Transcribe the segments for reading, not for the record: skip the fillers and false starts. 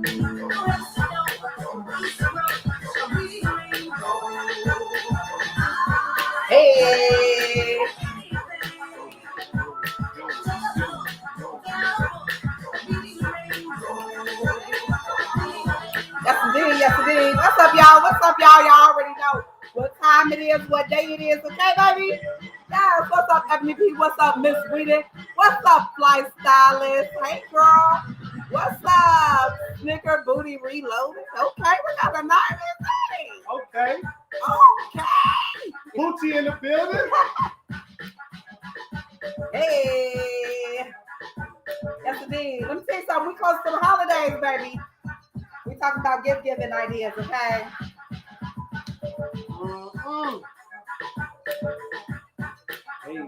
Hey. Yes, indeed. What's up, y'all? Y'all already know what time it is, what day it is, okay, baby? Yes, what's up, Ebony P? What's up, Miss Sweetie? What's up, Flight Stylist? Hey, girl. What's up, Snicker Booty Reloaded? Okay, we got a nice thing. Okay. Booty in the building. Hey. Yes, indeed. Let me tell you something. We close to the holidays, baby. We talking about gift giving ideas, okay? Hey.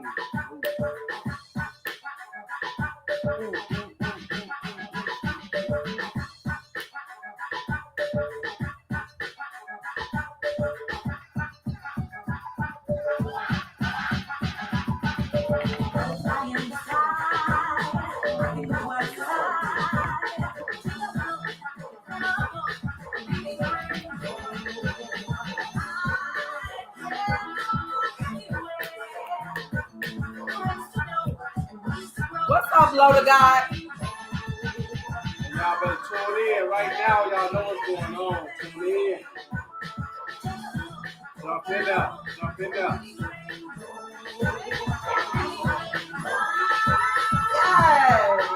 What's up, Loda God? Y'all better tune in right now. Y'all know what's going on. Tune in. Jump in there. Jump in there.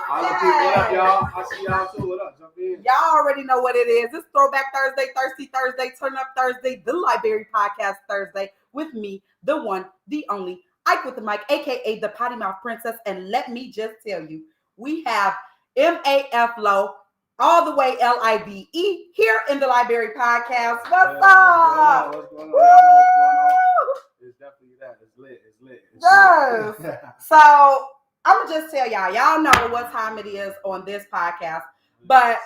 What up, y'all? I see y'all too. What up? Jump in. Y'all already know what it is. It's Throwback Thursday, Thirsty Thursday, Turn Up Thursday, the Library Podcast Thursday with me, the one, the only, Ike with the mic, aka the Potty Mouth Princess. And let me just tell you, we have M.A.F. Low, all the way Libe here in the Library Podcast. What's up? What's going on? What's going on? It's definitely that. It's lit. It's lit. It's lit. So I'm gonna just tell y'all know what time it is on this podcast, but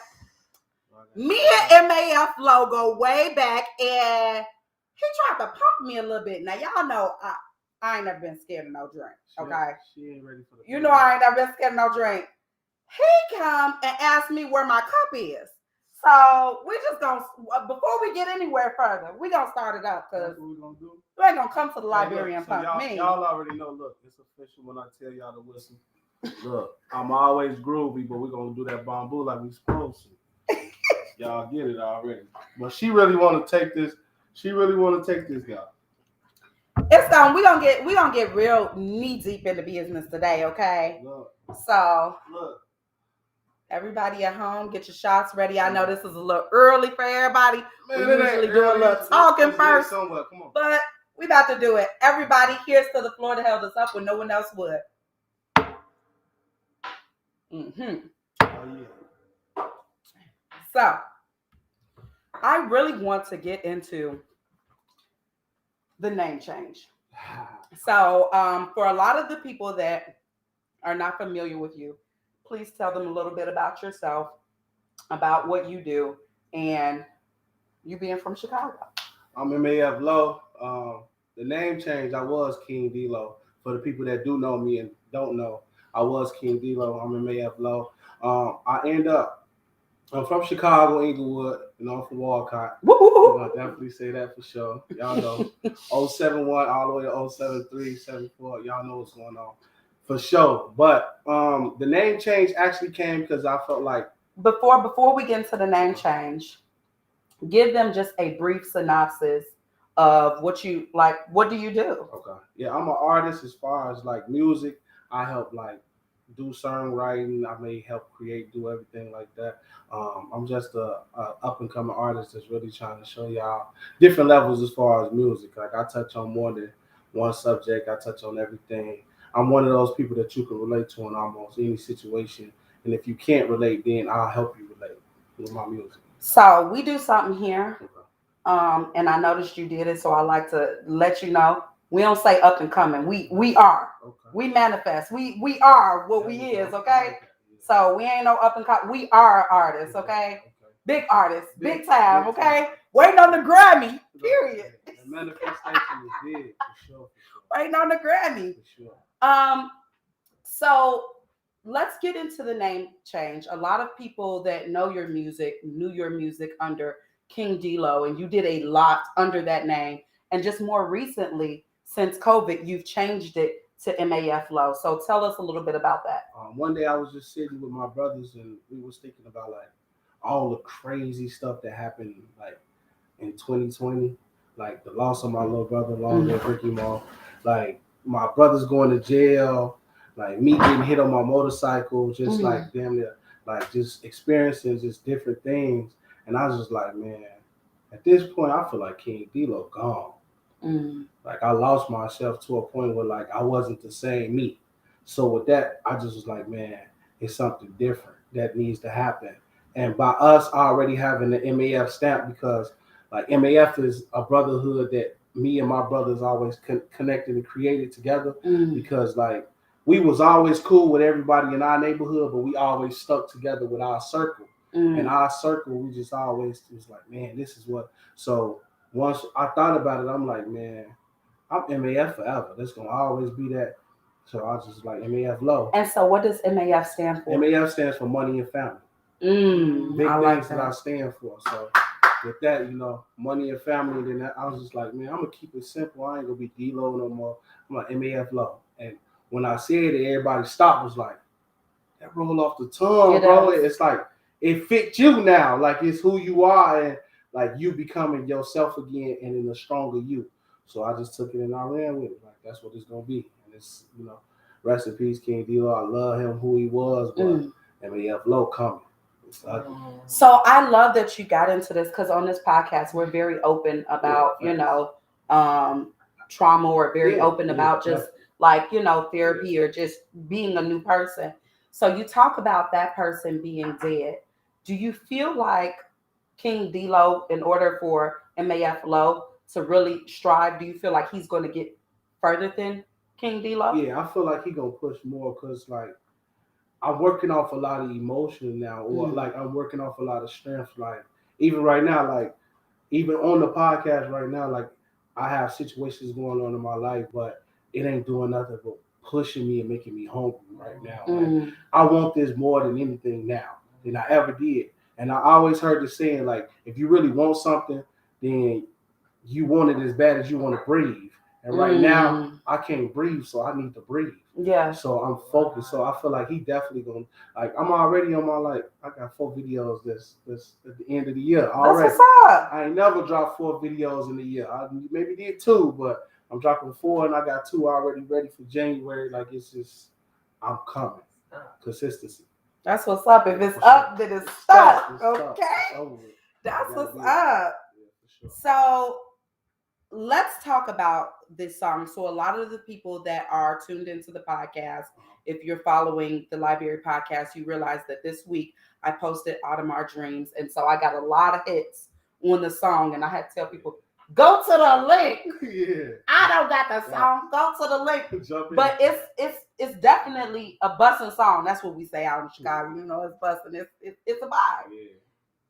me and M.A.F. Logo way back, and he tried to pump me a little bit. Now y'all know I ain't never been scared of no drink. Okay, she ain't ready for the. You know I ain't never been scared of no drink. He come and asked me where my cup is. So we just gonna, before we get anywhere further, we gonna start it up because we ain't gonna come to the library and pump me. Y'all already know. Look, it's official when I tell y'all to whistle. Look, I'm always groovy, but we're gonna do that bamboo like we supposed to. Y'all get it already. But she really want to take this. She really want to take this guy. It's gonna we gonna get real knee deep into business today, okay? Look. So look. Everybody at home, get your shots ready. I know this is a little early for everybody. Man, we usually do a little talking first, Come on. But we about to do it. Everybody, here's to the floor that held us up when no one else would. Mm-hmm. Oh, yeah. So, I really want to get into the name change. So, for a lot of the people that are not familiar with you, please tell them a little bit about yourself, about what you do, and you being from Chicago. I'm M.A.F. Low. The name change, I was King Delo. For the people that do know me and don't know, I was King Delo. I'm M.A.F. Low. I'm from Chicago, Inglewood, and I'm from Walcott. I'll definitely say that for sure. Y'all know 071 all the way to 073, 74. Y'all know what's going on. For sure. But the name change actually came because I felt like before we get into the name change, give them just a brief synopsis of what you like. What do you do? Okay. Yeah, I'm an artist as far as like music. I help like do songwriting. I may help create, do everything like that. I'm just a up and coming artist that's really trying to show y'all different levels as far as music. Like I touch on more than one subject. I touch on everything. I'm one of those people that you can relate to in almost any situation. And if you can't relate, then I'll help you relate with my music. So we do something here. Okay. And I noticed you did it, so I like to let you know. We don't say up and coming. We are. Okay. We manifest. We are what we is, okay? So we ain't no up and coming. We are artists, okay? Big artists, big time, okay? Waiting on the Grammy, period. The manifestation is big, for sure. Waiting on the Grammy. For sure. So let's get into the name change. A lot of people that know your music knew your music under King Delo, and you did a lot under that name. And just more recently, since COVID, you've changed it to M.A.F. Low. So tell us a little bit about that. One day I was just sitting with my brothers and we was thinking about like all the crazy stuff that happened like in 2020, like the loss of my little brother, long live Ricky Mall, like my brothers going to jail, like me getting hit on my motorcycle, just like damn near, like just experiencing just different things. And I was just like, man, at this point, I feel like King Delo gone. Like I lost myself to a point where like I wasn't the same me. So with that, I just was like, man, it's something different that needs to happen. And by us already having the M.A.F. stamp, because like M.A.F. is a brotherhood that me and my brothers always connected and created together. Because like we was always cool with everybody in our neighborhood, but we always stuck together with our circle. And our circle, we just always was like, man, this is what. So once I thought about it, I'm like, man, I'm M.A.F. forever. That's gonna always be that. So I was just like M.A.F. Low. And so, what does M.A.F. stand for? M.A.F. stands for money and family. Big I things like that I stand for. So with that, you know, money and family. Then I was just like, man, I'm gonna keep it simple. I ain't gonna be D-Lo no more. I'm like M.A.F. Low. And when I said it, everybody stopped. Was like, that roll off the tongue, bro. It's like it fits you now. Like it's who you are, and like you becoming yourself again, and in a stronger you. So I just took it and I ran with it. Like that's what it's gonna be. And it's, you know, rest in peace, King Delo. I love him, who he was, but M.A.F. Low coming. So I love that you got into this, because on this podcast we're very open about trauma, or very open about just like therapy or just being a new person. So you talk about that person being dead. Do you feel like King Delo, in order for M.A.F. Low to really strive, do you feel like he's going to get further than King Delo? Yeah, I feel like he gonna push more because like I'm working off a lot of emotion now, or like I'm working off a lot of strength. Like even right now, like even on the podcast right now, like I have situations going on in my life, but it ain't doing nothing but pushing me and making me hungry right now. Like, I want this more than anything now than I ever did. And I always heard the saying, like, if you really want something, then you want it as bad as you want to breathe. And right now, I can't breathe, so I need to breathe. Yeah. So I'm focused. So I feel like he definitely gonna, like, I'm already on my, like, I got 4 videos this at the end of the year already. That's what's up. I ain't never dropped 4 videos in a year. I maybe did 2, but I'm dropping 4 and I got 2 already ready for January. Like it's just, I'm coming. Consistency. That's what's up. If it's up, then it's stuck. Okay. That's what's up. Yeah, so let's talk about this song. So a lot of the people that are tuned into the podcast, if you're following the Library podcast, you realize that this week I posted Autumn Our Dreams. And so I got a lot of hits on the song. And I had to tell people, go to the link. Yeah. I don't got the song. Go to the link. But it's definitely a busting song. That's what we say out in Chicago. You know, it's busting. It's a vibe. Yeah.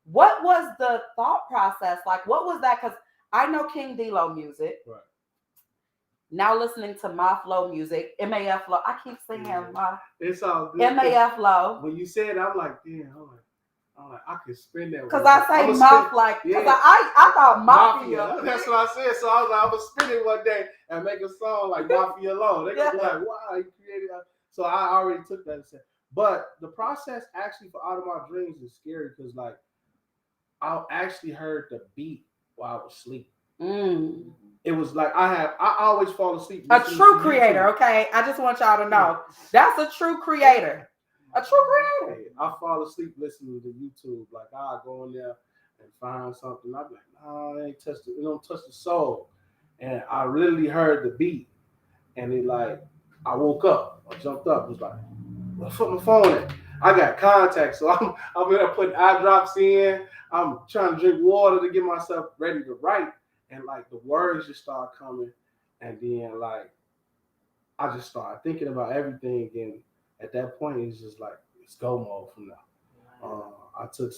What was the thought process like? What was that? Because I know King Delo music. Right. Now listening to M.A.F. Low music, M.A.F. Low. I keep saying M.A.F. It's all good. M.A.F. Low. When you said it, I'm like, damn, I could spin that. Because I say M.A.F. like, because I thought Mafia. That's what I said. So I was like, I'm going to spin it one day and make a song like Mafia Low. They could be like, wow, you created that. So I already took that and said, but the process actually for Out of My Dreams is scary because like, I actually heard the beat while I was asleep. It was like I always fall asleep. A true creator, okay? I just want y'all to know. That's a true creator. A true creator. I fall asleep listening to YouTube. Like I go in there and find something. I'm like, no, it don't touch the soul. And I literally heard the beat. And it like I woke up. I jumped up. It was like, what's my phone at? I got contacts, so I'm in there putting eye drops in. I'm trying to drink water to get myself ready to write. And like the words just start coming. And then like I just started thinking about everything. And at that point it's just like it's go mode from now. I took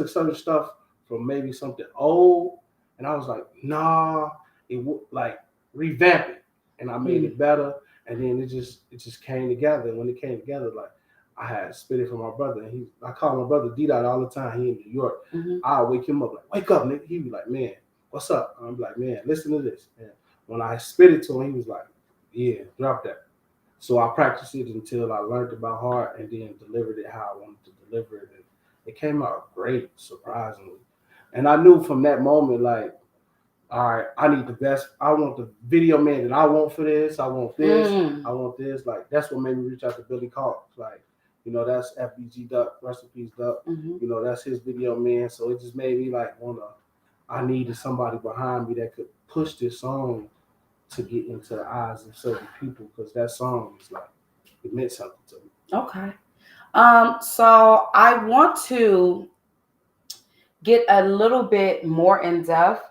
certain stuff from maybe something old and I was like, nah, it would like revamp it. And I made it better. And then it just came together. And when it came together, like I had spit it for my brother, and I call my brother D Dot all the time. He in New York. Mm-hmm. I wake him up like, wake up, nigga. He be like, man, what's up? I'm like, man, listen to this. And when I spit it to him, he was like, yeah, drop that. So I practiced it until I learned it by heart, and then delivered it how I wanted to deliver it. And it came out great, surprisingly. And I knew from that moment, like, all right, I need the best. I want the video man that I want for this. I want this. I want this. Like, that's what made me reach out to Billy Carter. Like, that's FBG Duck, rest in peace Duck. Mm-hmm. That's his video man. So it just made me like I needed somebody behind me that could push this song to get into the eyes of certain people, because that song is like, it meant something to me. Okay. So I want to get a little bit more in depth,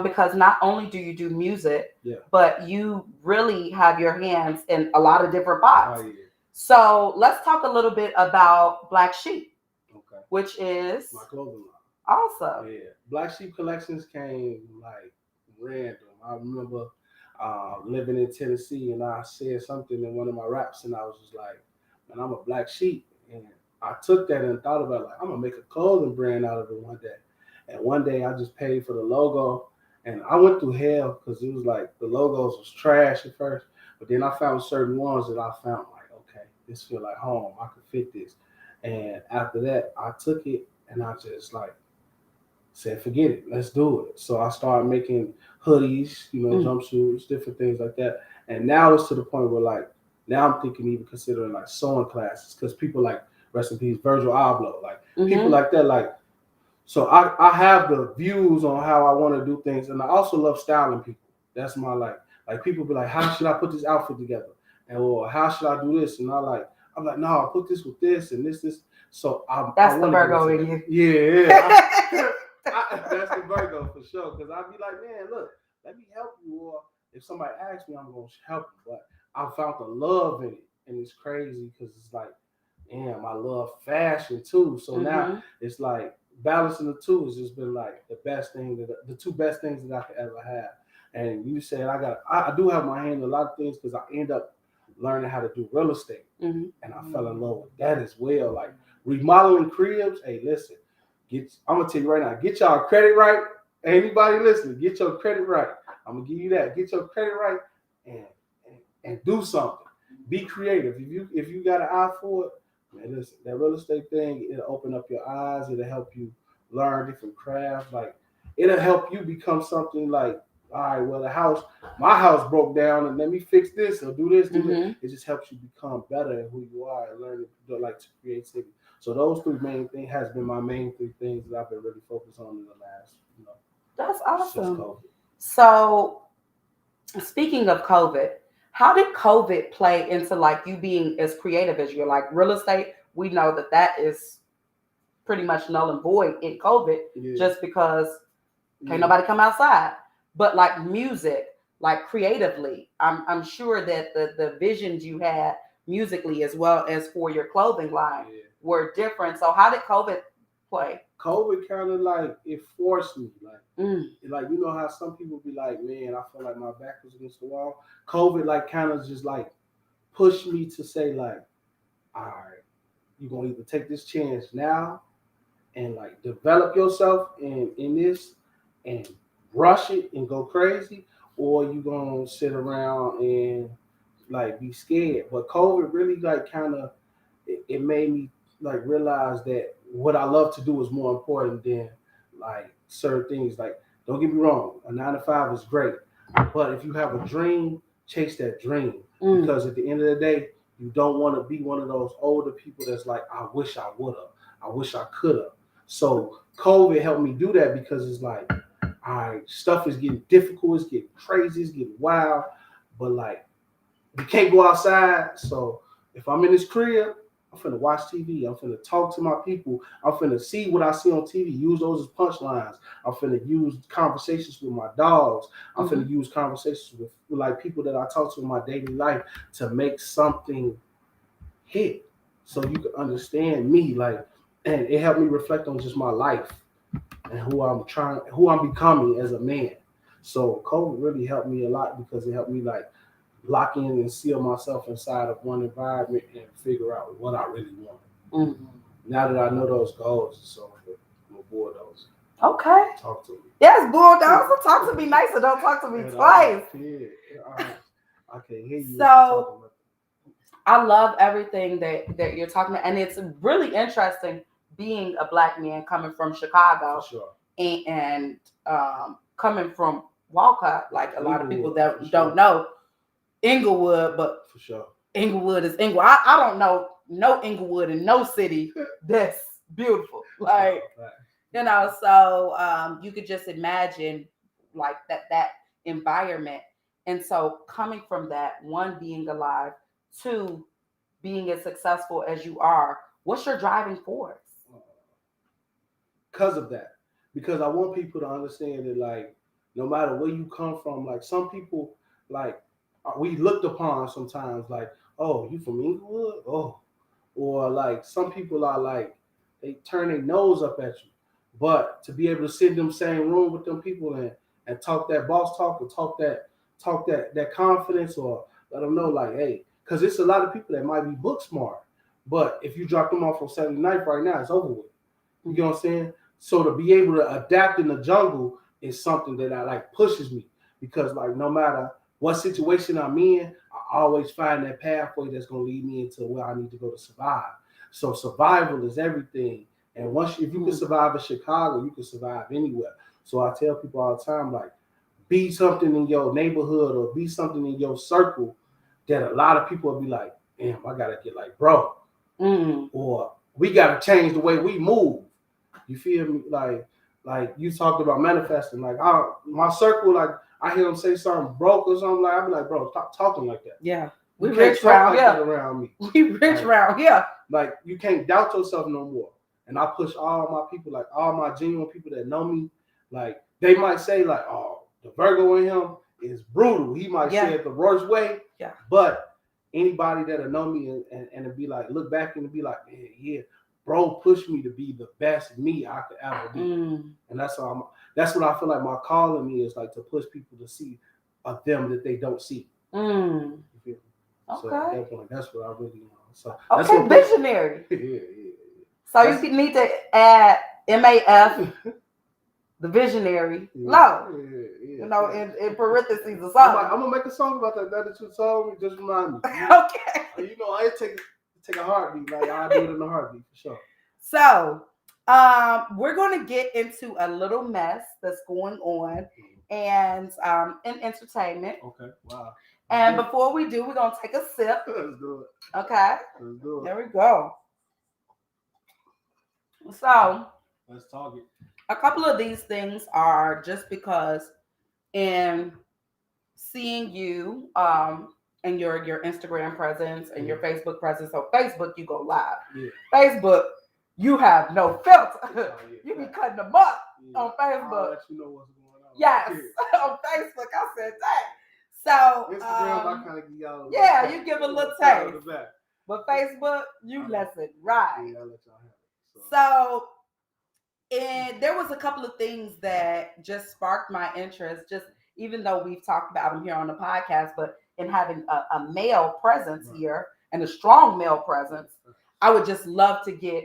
because not only do you do music, but you really have your hands in a lot of different pots. Oh, yeah. So let's talk a little bit about Black Sheep, which is my clothing line. Awesome. Yeah, Black Sheep Collections came like random. I remember living in Tennessee, and I said something in one of my raps, and I was just like, man, I'm a black sheep. And I took that and thought about, like, I'm going to make a clothing brand out of it one day. And one day I just paid for the logo, and I went through hell because it was like the logos was trash at first. But then I found certain ones that I found like, okay, this feel like home. I could fit this. And after that, I took it and I just like said, forget it, let's do it. So I started making hoodies, jumpsuits, different things like that. And now it's to the point where like, now I'm thinking even considering like sewing classes, because people like, rest in peace, Virgil Abloh, like people like that, like, so I have the views on how I want to do things. And I also love styling people. That's my like people be like, how should I put this outfit together? And or how should I do this? And I'm like, no, I'll put this with this and this. So that's the Virgo in you. Yeah. That's the Virgo for sure. Because I'd be like, man, look, let me help you. Or if somebody asks me, I'm going to help you. But I found the love in it. And it's crazy because it's like, damn, I love fashion too. So now it's like balancing the two has just been like the two best things that I could ever have. And you said I do have my hand in a lot of things because I end up learning how to do real estate. And I fell in love with that as well. Like remodeling cribs. Hey, listen, I'm going to tell you right now, get y'all credit right. Anybody listening, get your credit right. I'm going to give you that. Get your credit right and do something. Be creative. If you got an eye for it, man, listen, that real estate thing, it'll open up your eyes. It'll help you learn different crafts. Like, it'll help you become something like, all right, well, my house broke down, and let me fix this or do this. It just helps you become better in who you are and learn to creativity. So those three main things has been my main three things that I've been really focused on in the last, That's awesome. So, speaking of COVID, how did COVID play into like you being as creative as you're? Like real estate, we know that is pretty much null and void in COVID, just because can't nobody come outside. But like music, like creatively, I'm sure that the visions you had musically as well as for your clothing line were different. So how did COVID play? COVID kind of like, it forced me, like how some people be like, man, I feel like my back was against the wall. COVID like kind of just like pushed me to say like, all right, you're gonna either take this chance now and like develop yourself in this and rush it and go crazy, or you gonna sit around and like be scared. But COVID really like kind of it made me like realize that what I love to do is more important than like certain things. Like, don't get me wrong, a 9 to 5 is great, but if you have a dream, chase that dream, because at the end of the day, you don't want to be one of those older people that's like, I wish I would have, I wish I could have. So COVID helped me do that, because it's like, all right, stuff is getting difficult, it's getting crazy, it's getting wild, but like, you can't go outside. So if I'm in this crib, I'm finna watch TV. I'm finna talk to my people. I'm finna see what I see on TV. Use those as punchlines. I'm finna use conversations with my dogs. I'm finna use conversations with like people that I talk to in my daily life to make something hit, so you can understand me. Like, and it helped me reflect on just my life and who I'm becoming as a man. So COVID really helped me a lot, because it helped me like lock in and seal myself inside of one environment and figure out what I really want. Mm-hmm. Now that I know those goals, so I'm gonna bulldoze. Okay. Talk to me. Yes, bulldozer. Talk to me nicer. Don't talk to me And twice. I can hear you. So I love everything that you're talking about, and it's really interesting being a Black man coming from Chicago. For sure. And coming from Walcott, like a lot of people Inglewood, that don't know Inglewood, but for sure, Inglewood is Inglewood. I don't know no Inglewood in no city that's beautiful. Like, you know, so you could just imagine like that environment. And so coming from that, one, being alive, two, being as successful as you are, what's your driving force? Because of that. Because I want people to understand that, like, no matter where you come from, like, some people, like, we looked upon sometimes, like, oh, you from Inglewood? Oh. Or, like, some people are, like, they turn their nose up at you. But to be able to sit in the same room with them people and talk that boss talk or talk that confidence, or let them know, like, hey, because it's a lot of people that might be book smart. But if you drop them off on 79th right now, it's over with. You know what I'm saying? So to be able to adapt in the jungle is something that I like pushes me, because like no matter what situation I'm in, I always find that pathway that's gonna lead me into where I need to go to survive. So survival is everything. And if you can survive in Chicago, you can survive anywhere. So I tell people all the time, like, be something in your neighborhood or be something in your circle that a lot of people will be like, damn, I gotta get like bro. Or we gotta change the way we move. You feel me? Like you talked about manifesting. Like my circle, like I hear them say something broke or something, like I be like, bro, stop talking like that. Yeah, we rich around like that around me. We rich around here. Like you can't doubt yourself no more. And I push all my people, like all my genuine people that know me, like they might say like, oh, the Virgo in him is brutal. He might say it the worst way. Yeah. But anybody that'll know me and be like, look back and be like, man, yeah. Bro pushed me to be the best me I could ever be. And that's what I feel like my calling is, like to push people to see a them that they don't see. You feel me? Okay. So at that point, that's what I really want. So that's what visionary. Yeah. So you need to add M.A.F, the visionary. No. You know, in parentheses or something. I'm gonna make a song about that. That you told me, just remind me. Okay. You know, I take a heartbeat. Like I do it in a heartbeat for sure. So we're going to get into a little mess that's going on and in entertainment. Okay. Wow. And before we do, we're going to take a sip. Let's do it. Okay. Let's do it. There we go. So let's talk it. A couple of these things are just because in seeing you and your Instagram presence and your Facebook presence. So Facebook, you go live. Yeah. Facebook, you have no filter. You be cutting them up on Facebook. I'll let you know what's going on. Yes, on Facebook. I said that. So Instagram, I kind of give y'all. Yeah, you give a little taste. But Facebook, you let it ride. Yeah, I let y'all have it. So, and there was a couple of things that just sparked my interest. Just even though we've talked about them here on the podcast, but in having a male presence here and a strong male presence, I would just love to get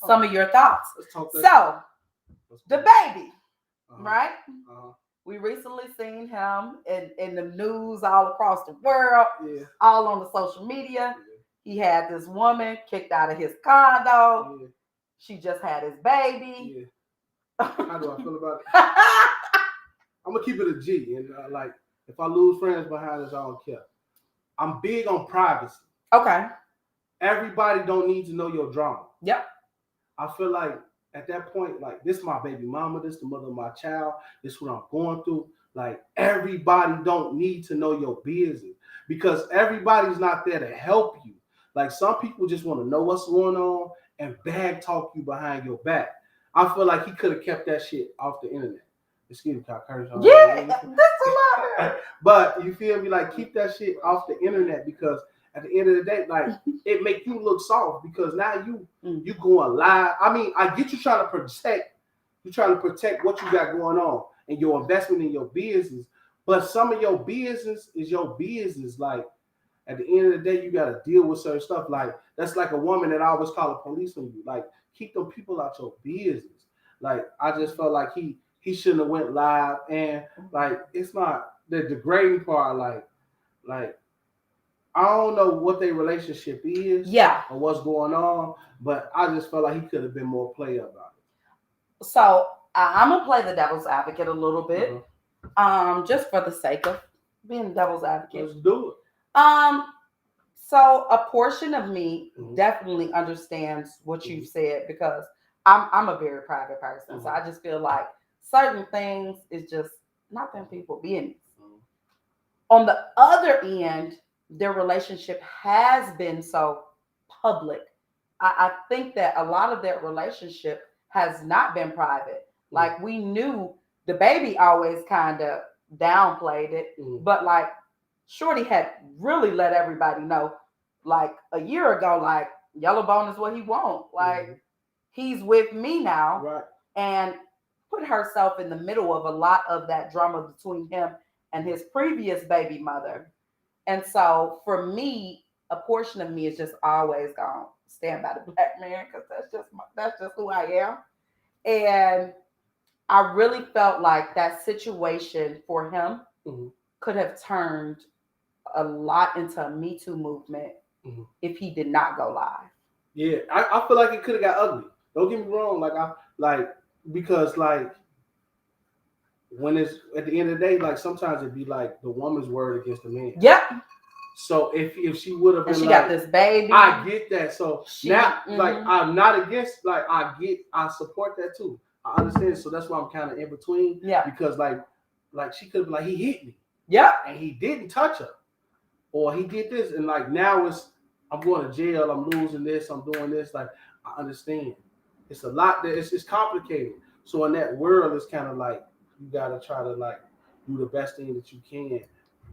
some of your thoughts. So, the baby, right? We recently seen him in the news all across the world, all on the social media. He had this woman kicked out of his condo. She just had his baby. How do I feel about it? I'm gonna keep it a G, and like if I lose friends behind this, I don't care. I'm big on privacy. Okay. Everybody don't need to know your drama. Yep. I feel like at that point, like this is my baby mama, this is the mother of my child, this is what I'm going through. Like everybody don't need to know your business because everybody's not there to help you. Like some people just want to know what's going on and bag talk you behind your back. I feel like he could have kept that shit off the internet. Excuse me, can I curse on that's a lot. But you feel me? Like keep that shit off the internet because at the end of the day, like it make you look soft because now you going live. I mean, I get you trying to protect what you got going on and your investment in your business, But some of your business is your business. Like at the end of the day, you gotta deal with certain stuff. Like that's like a woman that I always call the police on you. Like keep them people out your business. Like I just felt like he shouldn't have went live, and like it's not the degrading part. Like I don't know what their relationship is, Yeah. or what's going on, but I just felt like he could have been more player about it. So I'm gonna play the devil's advocate a little bit, just for the sake of being devil's advocate. Let's do it. So a portion of me Mhm. definitely understands what you've said, because I'm a very private person. So I just feel like certain things is just not them people business. On the other end, their relationship has been so public. I think that a lot of their relationship has not been private. Like we knew the baby always kind of downplayed it, but like Shorty had really let everybody know, like a year ago, like Yellow Bone is what he want. Like he's with me now, Right. and put herself in the middle of a lot of that drama between him and his previous baby mother. And so for me, a portion of me is just always gonna stand by the black man, because that's just who I am. And I really felt like that situation for him could have turned a lot into a Me Too movement if he did not go live. Yeah, I feel like it could have got ugly. Don't get me wrong, because when it's at the end of the day, like sometimes it'd be like the woman's word against the man. Yep. So if she would have been, and she like, got this baby, I get that. So now, like I'm not against, like I support that too. I understand. So that's why I'm kind of in between. Yeah. Because like she could have been like, he hit me. Yep. And he didn't touch her, or he did this, and like now I'm going to jail. I'm losing this. I'm doing this. Like I understand. It's a lot. It's complicated. So in that world, it's kind of like you gotta try to like do the best thing that you can.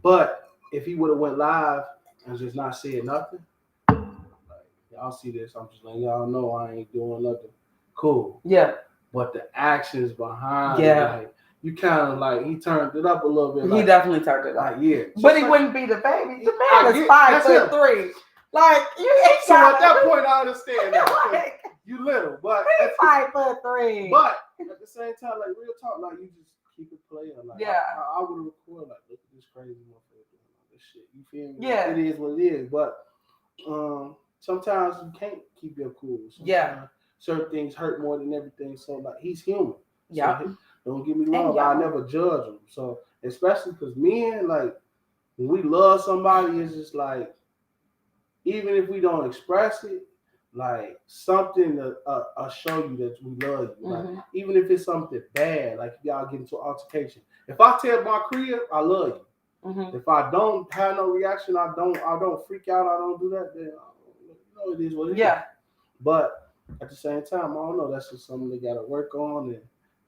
But if he would have went live and just not said nothing, like y'all see this, I'm just letting y'all know I ain't doing nothing. Cool. Yeah. But the actions behind it, like you kind of like he turned it up a little bit. He definitely turned it up. Yeah. But he wouldn't be the baby. The man is 5'3". Like you ain't so at that point I understand that. Like, you little, but he's 5'3". But at the same time, like real talk, like you just keep it playing. Like I would have recorded like, look at this crazy motherfucker doing all this shit. You feel me? Yeah. It is what it is. But sometimes you can't keep your cool. Sometimes certain things hurt more than everything. So like he's human. Yeah. So, don't get me wrong, I never judge him. So especially because men, like when we love somebody, it's just like even if we don't express it, like something to show you that we love you. Like even if it's something bad, like y'all get into an altercation. If I tell my crib I love you, if I don't have no reaction, I don't freak out, I don't do that, then it is what it is. But at the same time, I don't know. That's just something they gotta work on,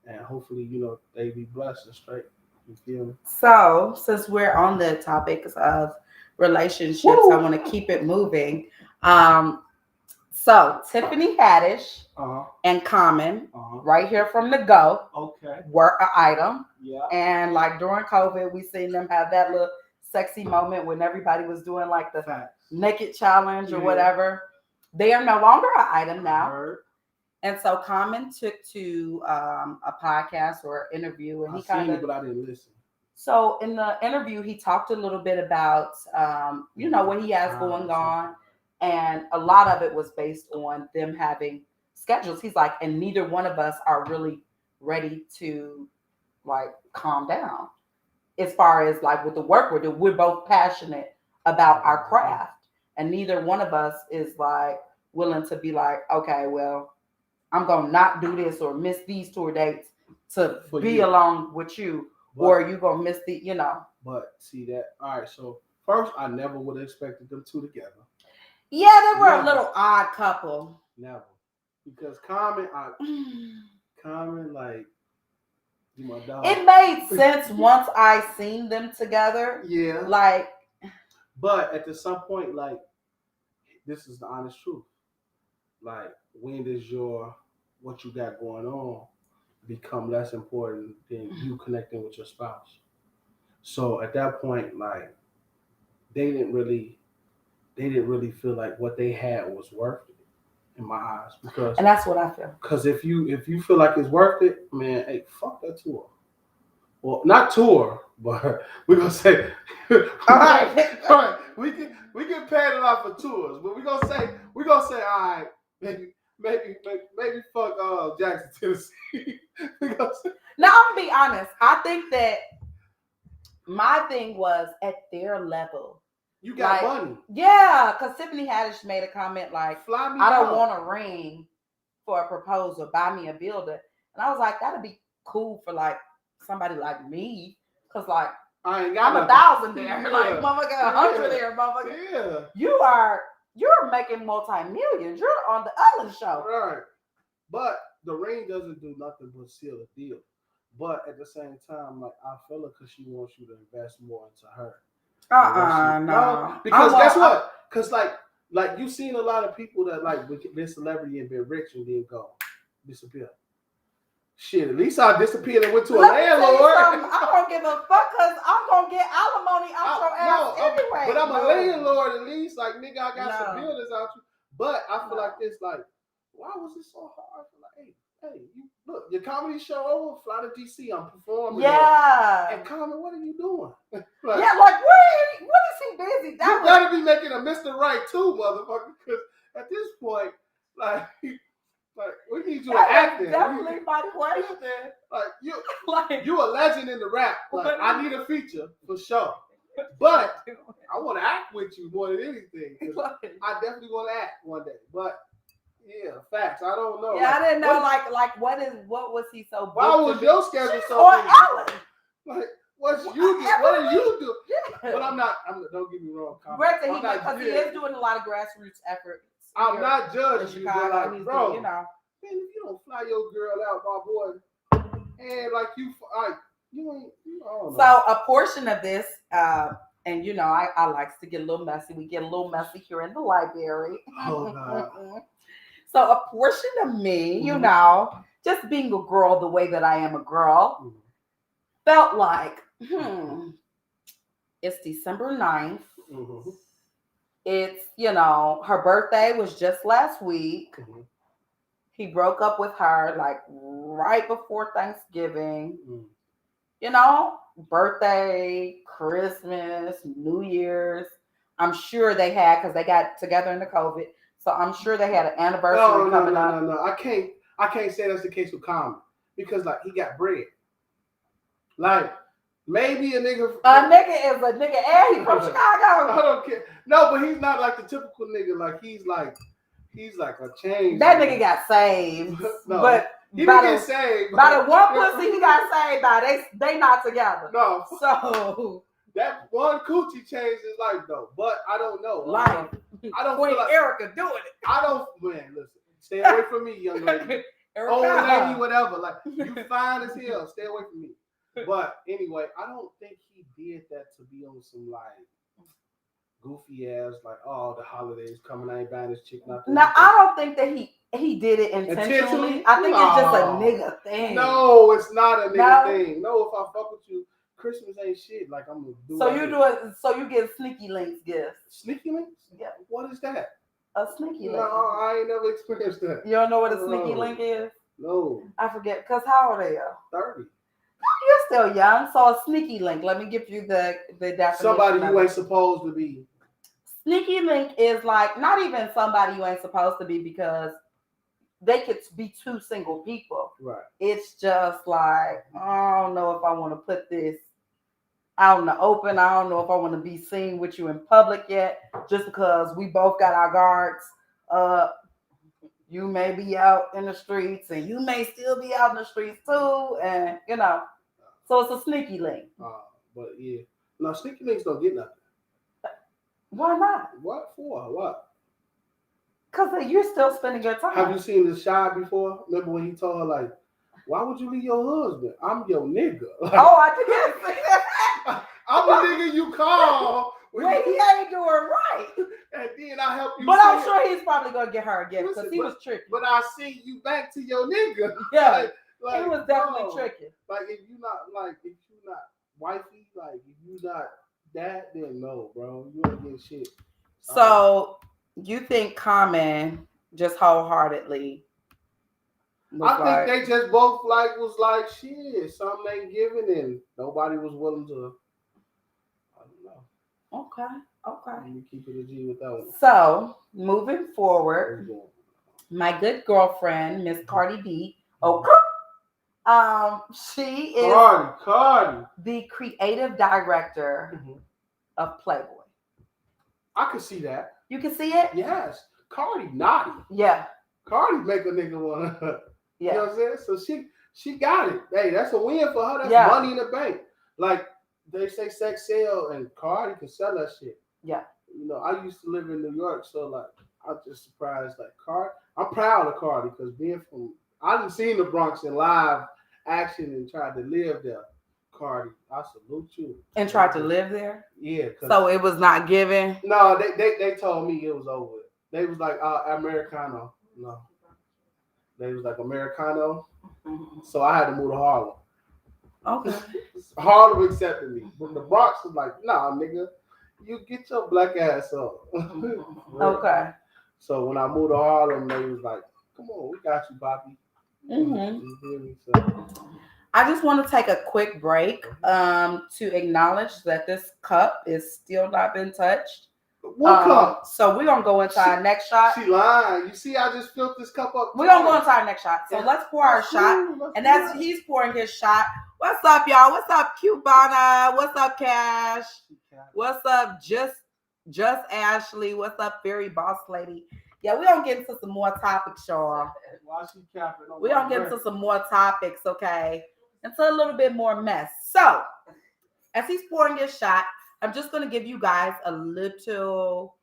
and hopefully they be blessed and straight. You feel me? So since we're on the topics of relationships, I want to keep it moving. So Tiffany Haddix and Common, right here from the Go, were an item. Yeah. And like during COVID, we seen them have that little sexy moment when everybody was doing like the naked challenge or whatever. They are no longer an item now. And so Common took to a podcast or interview, and he kind of. But I didn't listen. So in the interview, he talked a little bit about what he has going on. And a lot of it was based on them having schedules. He's like, and neither one of us are really ready to like calm down. As far as like with the work we're doing, we're both passionate about our craft. And neither one of us is like willing to be like, okay, well, I'm going to not do this or miss these tour dates to be along with you. Or you going to miss But see that, all right, so first, I never would have expected them two together. Yeah, they were a little odd couple. Never. Because Common, like, you my dog. It made sense once I seen them together. Yeah. Like. But at some point, like, this is the honest truth. Like, when does what you got going on become less important than you connecting with your spouse? So at that point, like they didn't really feel like what they had was worth it in my eyes And that's what I feel. because if you feel like it's worth it, man, hey, fuck that tour. Well, not tour, but we're gonna say All right. all right, we get paid a lot for tours, but we're gonna say all right, maybe fuck Jackson, Tennessee. we gonna say, Now I'm gonna be honest. I think that my thing was at their level. you got Like, money, yeah, because Tiffany Haddix made a comment like, fly me I don't out. want a ring for a proposal, buy me a builder. And I was like, that'd be cool for like somebody like me. Cause like I ain't got I'm nothing. 1,000 there. Yeah. Like motherfucker, 100 there, motherfucker. Yeah. You're making multi-millions. You're on the Ellen show. Right. But the ring doesn't do nothing but seal the deal. But at the same time, like I feel it because she wants you to invest more into her. No. Because guess what? Because like you've seen a lot of people that like been celebrity and been rich and then go disappear. Shit, at least I disappeared and went to a landlord. I don't give a fuck because I'm gonna get alimony out your ass anyway. But I'm a landlord at least. Like nigga, I got some buildings out you. But I feel like this, like, why was it so hard? Like, hey, you look, your comedy show over, fly to DC, I'm performing. Yeah. And Carmen, what are you doing? Like, what is he busy? You gotta be making a Mr. Right too, motherfucker. Because at this point, like we need you acting. Definitely my question. Like you a legend in the rap. Like I need a feature for sure. But I want to act with you more than anything. I definitely want to act one day. But yeah, facts. I don't know. Yeah, I didn't know. What was he so? Why was your schedule so? Or Ellen? Like what you do? What do you do? Yeah. But I'm not. Don't get me wrong. Because he is doing a lot of grassroots efforts. I'm not judging you, but like, bro, you know, man, if you don't fly your girl out, my boy, and like you ain't, I don't know. So a portion of this, and you know, I likes to get a little messy. We get a little messy here in the library. Oh God. So a portion of me, you know, just being a girl the way that I am a girl, felt like, it's December 9th. It's, you know, her birthday was just last week. He broke up with her like right before Thanksgiving. You know, birthday, Christmas, New Year's. I'm sure they had, because they got together in the COVID. So I'm sure they had an anniversary coming up. No. I can't say that's the case with Common. Because like he got bread. Like maybe a nigga is a nigga and he from Chicago. I don't care. No, but he's not like the typical nigga. Like he's like a change. That nigga got saved. No, but he didn't get saved. By the one pussy he got saved by, they not together. No. So that one coochie changed his life though. But I don't know. Life. I don't Queen feel like Erica doing it. I don't, man, listen. Stay away from me, young lady. Old lady, whatever. Like you fine as hell. Stay away from me. But anyway, I don't think he did that to be on some like goofy ass, like, oh, the holidays coming, I ain't buying this chick nothing. Now I don't think that he did it intentionally. I think it's just a nigga thing. No, it's not a nigga thing. No, if I fuck with you, Christmas ain't shit. Like I'm gonna do. So you do it. So you get sneaky links gifts. Sneaky links? Yeah. What is that? A sneaky link. No, I ain't never experienced that. You don't know what a sneaky link is? No. I forget. Cause how old are you? 30. You're still young. So a sneaky link. Let me give you the definition. Somebody you ain't supposed to be. Sneaky link is like not even somebody you ain't supposed to be, because they could be two single people. Right. It's just like, I don't know if I want to put this out in the open. I don't know if I want to be seen with you in public yet, just because we both got our guards up. You may be out in the streets and you may still be out in the streets too. And, you know, so it's a sneaky link. But yeah. No, sneaky links don't get nothing. Why not? What for? What? Because you're still spending your time. Have you seen the Shy before? Remember when he told her, like, why would you leave your husband? I'm your nigga. Like, I didn't see that. I'm the nigga you call. Wait, he ain't doing right. And then I help you. But I'm sure he's probably going to get her again, because he was tricky. But I see you back to your nigga. Yeah. Like, he was definitely tricky. Like, if you not wifey, like if you not that, then no, bro, you ain't getting shit. So you think Common just wholeheartedly was I think they just both was like shit. Something ain't giving, and nobody was willing to. I don't know. Okay. Let me keep it a G with that one. So moving forward, my good girlfriend, Miss Cardi B. She is Cardi, the creative director of Playboy. I can see that. You can see it? Yes. Cardi naughty. Yeah. Cardi make a nigga wanna. Yeah. You know what I'm saying? So she got it. Hey, that's a win for her. That's money in the bank. Like they say, sex sell, and Cardi can sell that shit. Yeah. You know, I used to live in New York, so like I'm just surprised. Like Cardi, I'm proud of Cardi because being from, I didn't seen the Bronx in live action and tried to live there. Cardi, I salute you. And tried to live there? Yeah. So it was not given? No, they told me it was over. They was like, Americano. No. They was like, Americano. So I had to move to Harlem. Okay. Harlem accepted me. But the Bronx was like, nah, nigga, you get your black ass up. Okay. So when I moved to Harlem, they was like, come on, we got you, Bobby. You hear me? So. I just want to take a quick break to acknowledge that this cup is still not been touched. What cup? So we're going to go into our next shot. She lying. You see, I just filled this cup up. We're going to go into our next shot. So let's pour our shot. And as he's pouring his shot, what's up, y'all? What's up, Cubana? What's up, Cash? What's up, Just Ashley? What's up, Fairy Boss Lady? Yeah, we're going to get into some more topics, y'all. We're going to get into some more topics, okay? Into a little bit more mess. So, as he's pouring his shot, I'm just going to give you guys a little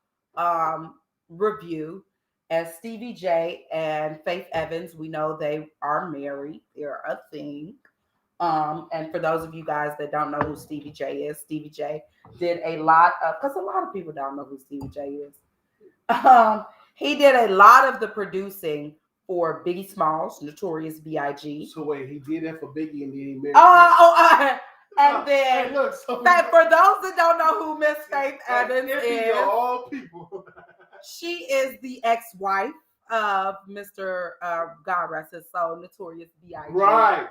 review. As Stevie J and Faith Evans, we know they are married. They're a thing. And for those of you guys that don't know who Stevie J is, Stevie J did a lot of, because a lot of people don't know who Stevie J is. He did a lot of the producing for Biggie Smalls, Notorious B.I.G. So wait, he did that for Biggie and then he married. And then, for those that don't know who Miss Faith Evans is, all people. She is the ex-wife of Mr. God rest his soul, Notorious B.I.G. Right.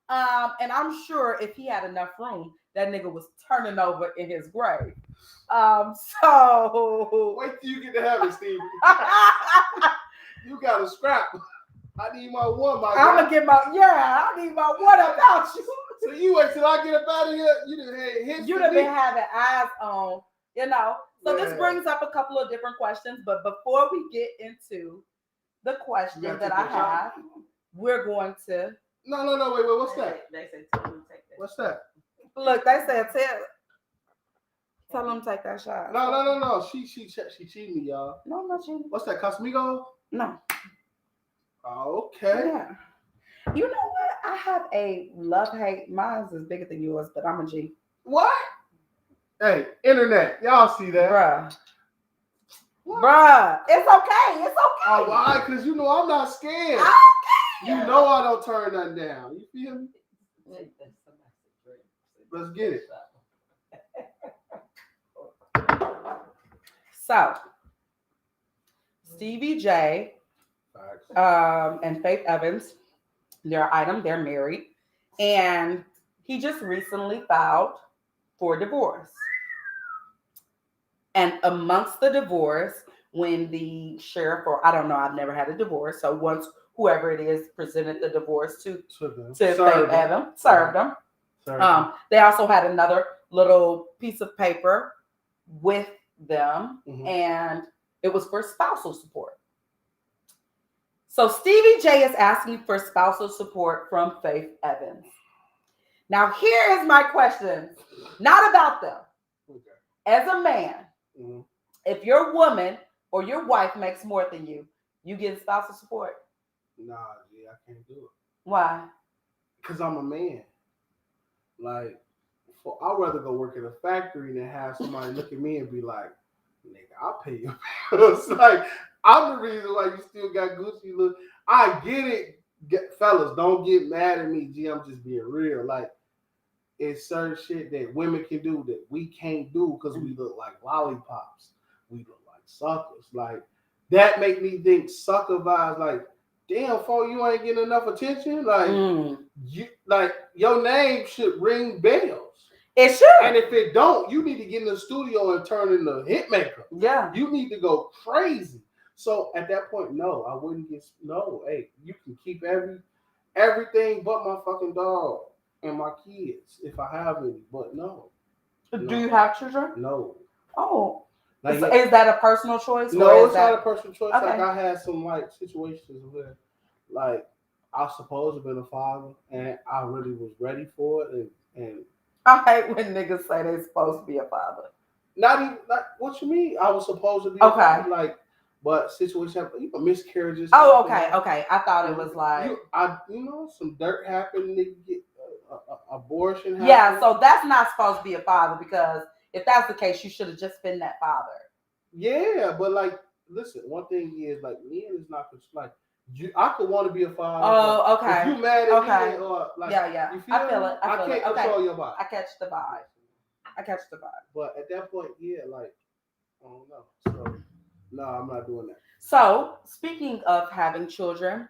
And I'm sure if he had enough room, that nigga was turning over in his grave. So wait till you get to heaven, Stevie. You got to scrap. I need my one, my I'm gonna get I need my one about you. So you wait till I get up out of here. You done been having eyes on, you know. So this brings up a couple of different questions, but before we get into the question that I have, we're going to. No, wait, what's that? They say tell them take that. What's that? Look, they said tell them take that shot. No. She cheated me, y'all. No, I'm not cheating. What's that, Casamigo? No. Okay. Yeah. You know what? I have a love-hate. Mine's is bigger than yours, but I'm a G. What? Hey, internet. Y'all see that? Bruh. It's okay. Oh, why? Because you know I'm not scared. You know I don't turn nothing down. You feel me? Let's get it. So, Stevie J and Faith Evans, they're married, and he just recently filed for divorce. And amongst the divorce, when the sheriff, or I don't know, I've never had a divorce, so once whoever it is presented the divorce to Faith Evans, served them. They also had another little piece of paper with them, and it was for spousal support. So Stevie J is asking for spousal support from Faith Evans. Now here is my question, not about them. Okay. As a man, if your woman or your wife makes more than you get spousal support? Nah, G, I can't do it. Why? Because I'm a man. Like, I'd rather go work at a factory than have somebody look at me and be like, nigga, I'll pay your bills. Like, I'm the reason why you still got Gucci look. I get it. Fellas, don't get mad at me, G. I'm just being real. Like, it's certain shit that women can do that we can't do because we look like lollipops. We look like suckers. Like that make me think sucker vibes. Like, damn, fool, you ain't getting enough attention. Like, you like your name should ring bells. It should. And if it don't, you need to get in the studio and turn into hitmaker. Yeah. You need to go crazy. So at that point, no, I wouldn't get no. Hey, you can keep everything but my fucking dog and my kids if I have any. But no. Do you have children? No. Oh. Like, is that a personal choice? No, it's not a personal choice. Okay. Like I had some like situations where like I was supposed to have been a father and I really was ready for it and I hate when niggas say they're supposed to be a father. Not even like what you mean? I was supposed to be okay. A father, like, but situation miscarriages. Oh, okay, okay. I thought it was like some dirt happened. Nigga get abortion. Happened. Yeah, so that's not supposed to be a father because if that's the case, you should have just been that father. Yeah, but like, listen. One thing is like, men is not like. I could want to be a father. Oh, okay. If you mad at me, or like, yeah. You feel I feel me? it. I can't control your body. I catch the vibe. But at that point, yeah, like, I don't know. So, no, I'm not doing that. So, speaking of having children,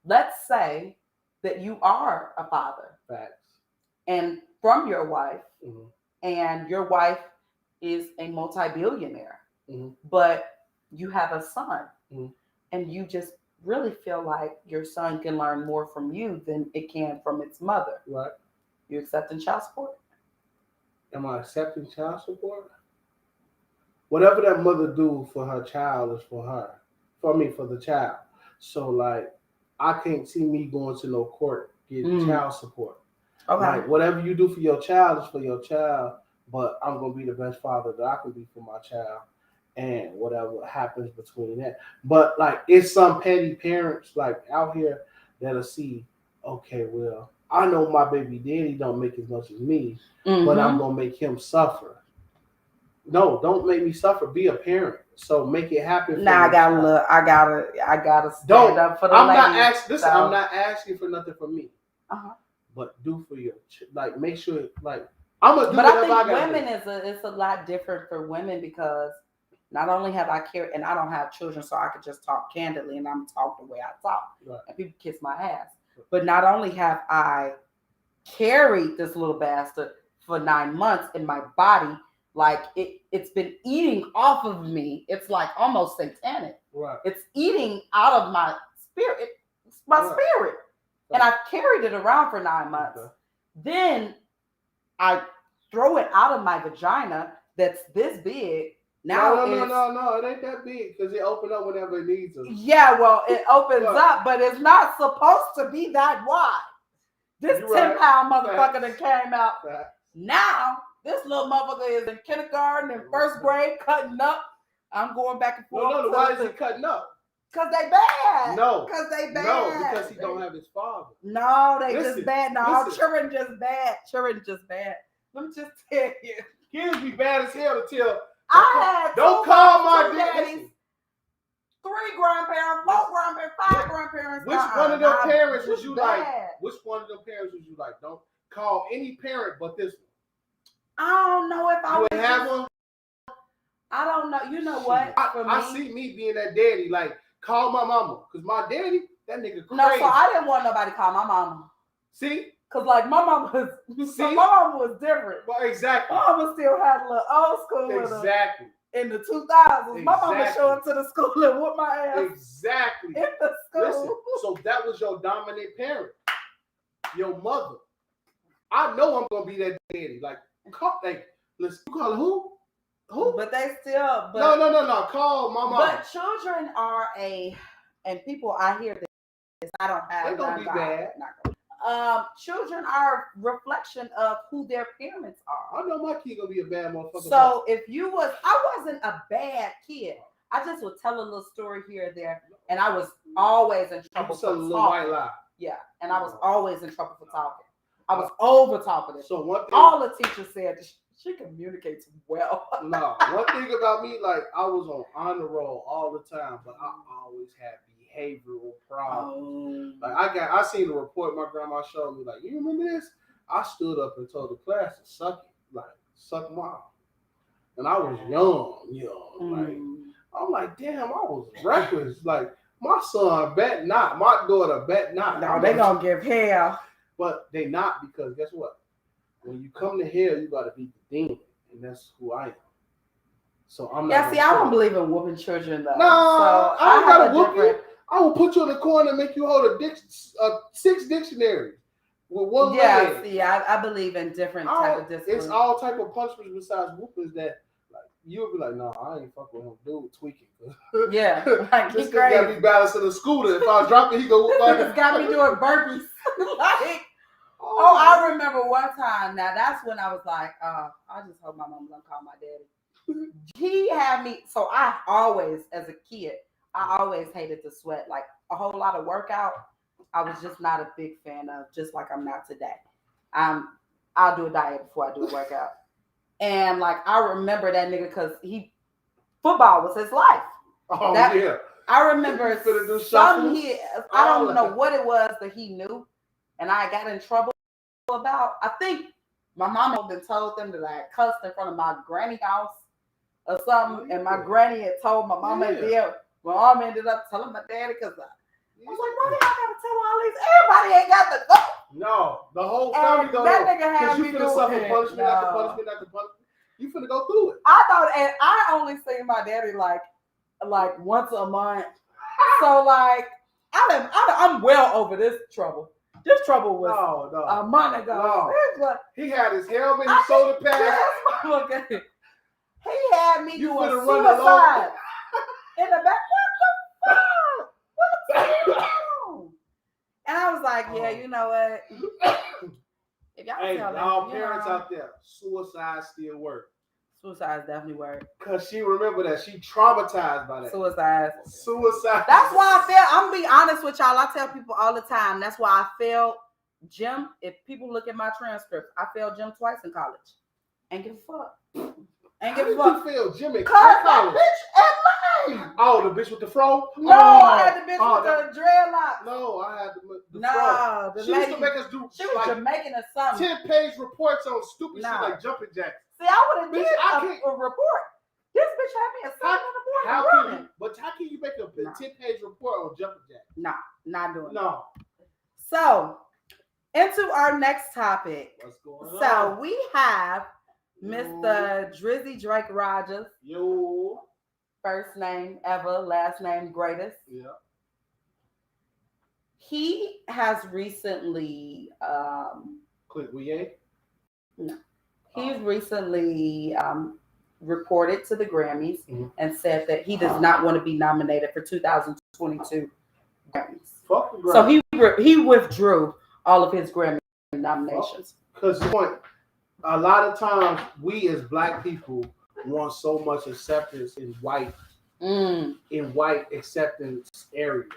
let's say that you are a father. Facts. And from your wife, mm-hmm. and your wife is a multi-billionaire, mm-hmm. but you have a son, mm-hmm. and you just really feel like your son can learn more from you than it can from its mother. Right. You accepting child support? Am I accepting child support? Whatever that mother do for her child is for her. For the child. So like, I can't see me going to no court getting child support. Okay. Like whatever you do for your child is for your child, but I'm gonna be the best father that I can be for my child. And whatever happens between that. But like it's some petty parents like out here that'll see, okay, well, I know my baby daddy don't make as much as me, but I'm gonna make him suffer. No, don't make me suffer. Be a parent. So make it happen. Now I gotta stand up for the ladies. I'm not asking for nothing from me. But do for your like make sure like I'm gonna do whatever I gotta do. But I think women it's a lot different for women because not only have I cared, and I don't have children, so I could just talk candidly, and I'm talk the way I talk, right. And people kiss my ass. But not only have I carried this little bastard for 9 months in my body, like it's been eating off of me. It's like almost satanic. Right. It's eating out of my spirit. It's my spirit, and I've carried it around for 9 months. Okay. Then I throw it out of my vagina. That's this big. Now no, it ain't that big because it opens up whenever it needs to. Yeah, well, it opens up, but it's not supposed to be that wide. This 10-pound motherfucker that came out. Now, this little motherfucker is in kindergarten and first grade cutting up. I'm going back and forth. No, why is he cutting up? Because they bad. No. Because they bad. No, because he don't have his father. No, they just bad. No, children just bad. Children just bad. Let me just tell you. Kids be bad as hell until... Don't call my daddy. 3 grandparents, 4 grandparents, 5 grandparents. Which one of them parents was you like? Which one of them parents was you like? Don't call any parent but this one. I don't know if I would have one. I don't know. You know what? I see me being that daddy. Like call my mama because my daddy, that nigga crazy. No, so I didn't want nobody to call my mama. See. Cause like my mom was different. Well, exactly. My mama still had a little old school. Exactly. In the 2000s, my mama show up to the school and whoop my ass. Exactly. In the school. Listen, so that was your dominant parent, your mother. I know I'm gonna be that daddy. Like, listen, you call who? Who? But they still. But, no. Call my mom. But children are and people I hear this. I don't have. They're gonna be bad. Children are a reflection of who their parents are. I know my kid gonna be a bad motherfucker. So I wasn't a bad kid. I just would tell a little story here or there, and I was always in trouble for talking. White lie. Yeah, and I was always in trouble for talking. I was over talking. So one thing, all the teachers said she communicates well. No, one thing about me, like I was on honor roll all the time, but I always had behavioral problems. Like I seen a report my grandma showed me. Like, you remember this? I stood up and told the class to suck it, like suck mine. And I was young, like I'm like, damn, I was reckless. Like my son bet not, my daughter bet not. No, they gonna give hell. But they not, because guess what? When you come to hell, you gotta beat the demon, and that's who I am. So I'm not. Yeah, see, I don't believe in whooping children though. No, so I don't gotta whoop you. I will put you in the corner and make you hold a 6 dictionaries with one leg. See, I believe in different type of discipline. It's all type of punishments besides whoopings that, like, you'll be like, no, I ain't fucking with him, dude, tweaking. Yeah, like this guy got me balancing the scooter. If I drop it, he go whoop my. This got me doing burpees. Like, I remember one time. Now that's when I was like, I just hope my mom don't call my daddy. He had me. So I always, as a kid, I always hated to sweat. Like a whole lot of workout, I was just not a big fan of. Just like I'm not today. I'll do a diet before I do a workout. And like I remember that nigga because football was his life. Oh yeah. I remember something I don't know what it was that he knew, and I got in trouble about. I think my mama had been told them that I cussed in front of my granny house or something, and my granny had told my mama there. My mom ended up telling my daddy because I was like, why do y'all gotta tell all these? Everybody ain't got the go. No, the whole family go. That nigga had me doing suffer punishment after punishment after punishment. You finna go through it. I thought, and I only seen my daddy like once a month. So like, I'm well over this trouble. This trouble was a month ago. No. He had his helmet, his shoulder pads. Okay. He had me doing suicide in the back. What the fuck? And I was like, yeah, you know what? If y'all tell all parents out there, suicide still work. Suicide definitely work. Cause she remember that she traumatized by that. Suicide. That's why I felt. I'm gonna be honest with y'all. I tell people all the time. That's why I failed gym. If people look at my transcript, I failed gym twice in college. Ain't give a fuck. Ain't give a fuck. You failed gym in college? That bitch at mine. Oh, the bitch with the fro? No, I had the bitch with the dreadlocks. No, I had the fro. She used to make us do. She was Jamaican or something. 10-page reports on stupid shit like jumping jacks. See, I would have did a report. This bitch had me a 7 in the morning. How can you make a 10-page report on jumping jacks? Nah, not doing it. No. So, into our next topic. What's going on? So, we have Mr. Drizzy Drake Rogers. Yo. First name ever, last name greatest. Yeah. He has recently Click we No. He's recently reported to the Grammys and said that he does not want to be nominated for 2022 Grammys. Fuck the Grammys. So he withdrew all of his Grammy nominations. Because a lot of times we as black people want so much acceptance in white acceptance areas.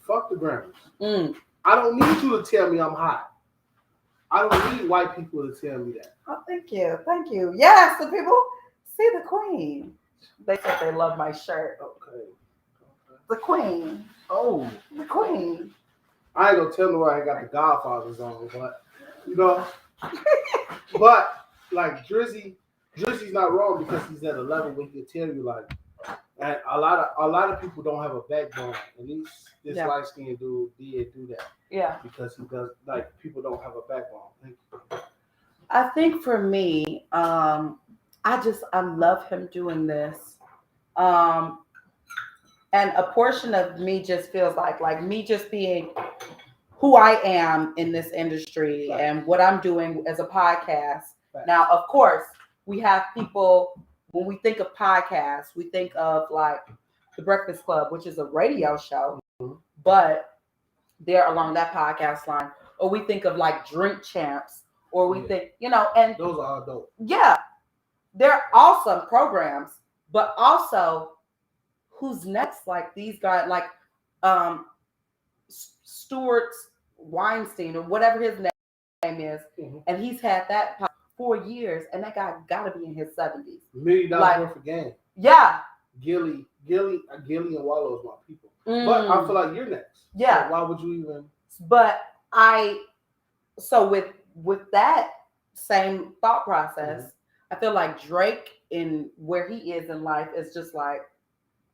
Fuck the Grammys. I don't need you to tell me I'm hot. I don't need white people to tell me that. Oh, thank you. Yes, the people see the queen. They said they love my shirt. Okay. The queen. Oh, the queen. I ain't gonna tell nobody I got the Godfathers on, but you know. But like Drizzy's not wrong because he's at a level where he can tell you like, and a lot of people don't have a backbone, and this light skinned dude did do that. Yeah. Because he does, like, people don't have a backbone. Thank you. I think for me, I love him doing this. And a portion of me just feels like me just being who I am in this industry and what I'm doing as a podcast. Right. Now, of course, we have people, when we think of podcasts, we think of like The Breakfast Club, which is a radio show, but they're along that podcast line. Or we think of like Drink Champs, or we think, and those are all dope. Yeah, they're awesome programs, but also who's next? Like these guys, like Stuart Weinstein or whatever his name is, and he's had that 4 years, and that guy got to be in his 70s. $1 million worth of game. Yeah. Gilly and Wallow is my people. But I feel like you're next. Yeah. So why would you even? But so with with that same thought process, I feel like Drake in where he is in life is just like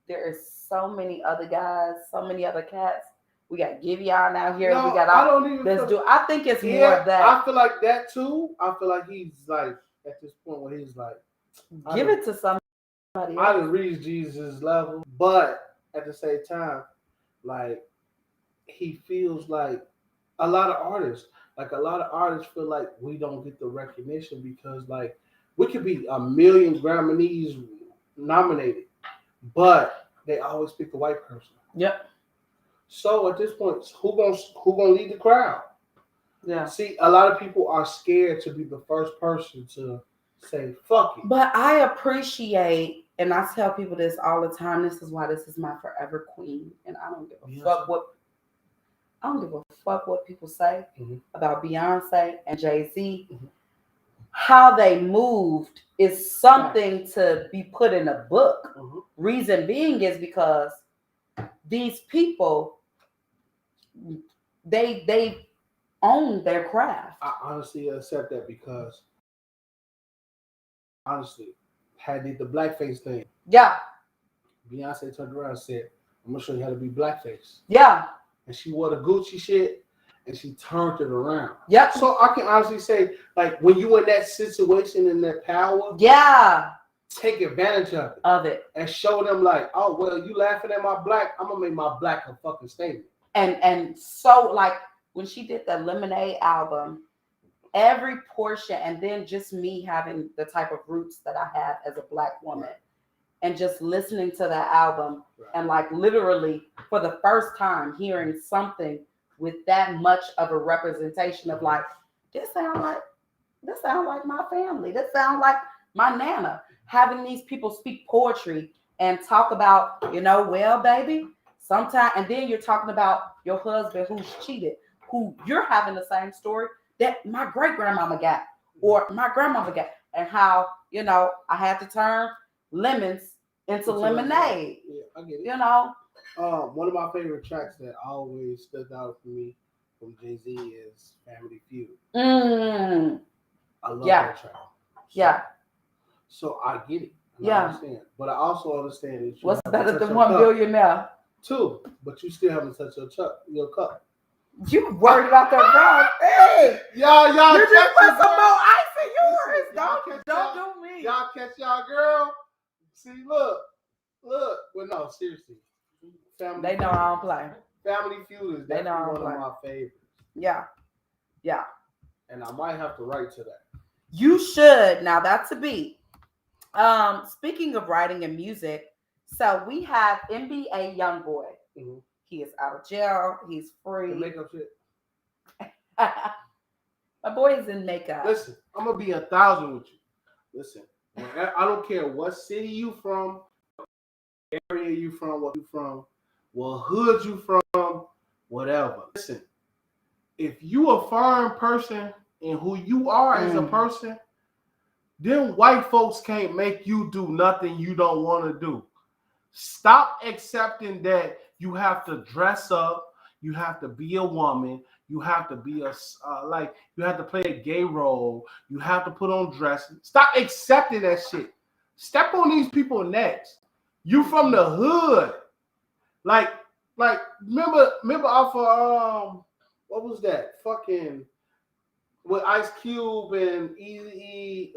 there is so many other guys, so many other cats. We got Giveon out here. No, We got I don't even. I think it's more of that. I feel like that too. I feel like he's like at this point where he's like, give it to somebody else. I done reached Jesus' level, but at the same time, like he feels like a lot of artists feel like we don't get the recognition because like we could be a million Grammys nominated, but they always pick the white person. Yep. So at this point, who gonna lead the crowd? Yeah. See, a lot of people are scared to be the first person to say fuck it. But I appreciate, and I tell people this all the time. This is why this is my forever queen, and I don't give a fuck what people say about Beyonce and JayZ. How they moved is something to be put in a book. Reason being is because these people, they own their craft. I honestly accept that because honestly, had did the blackface thing. Yeah. Beyonce turned around and said, I'm gonna show you how to be blackface. Yeah. And she wore the Gucci shit and she turned it around. Yep. So I can honestly say, like, when you in that situation in that power, take advantage of it. And show them like, oh well, you laughing at my black, I'm gonna make my black a fucking statement. And so like when she did the Lemonade album, every portion, and then just me having the type of roots that I have as a black woman, and just listening to that album, and like literally for the first time hearing something with that much of a representation of like, this sound like my family. This sound like my nana. Having these people speak poetry and talk about, well, baby, sometimes, and then you're talking about your husband who's cheated, who you're having the same story that my great grandmama got or my grandmama got, and how, I had to turn lemons into lemonade. Yeah, I get it. One of my favorite tracks that always stood out for me from JayZ is Family Feud. I love that track. So I get it. I understand. But I also understand that what's better than 1 billion now? 2, but you still haven't touched your cup. You worried about that round. Hey! Y'all you just put some more ice in yours. Don't do me. Y'all catch y'all girl. See, look. Well, no, seriously. They know I don't play. Family Feud is definitely one of my favorites. Yeah. And I might have to write to that. You should. Now that's a beat. Speaking of writing and music, so we have NBA YoungBoy. He is out of jail. He's free. The makeup shit. My boy is in makeup. Listen, I'm gonna be 1,000 with you. Listen, I don't care what city you from, area you from, what you from, what hood you from, whatever. Listen, if you a firm person in who you are as a person, then white folks can't make you do nothing you don't want to do. Stop accepting that you have to dress up, you have to be a woman, you have to be you have to play a gay role, you have to put on dresses. Stop accepting that shit. Step on these people next. You from the hood. Like remember off of what was that? Fucking with Ice Cube and Eazy-E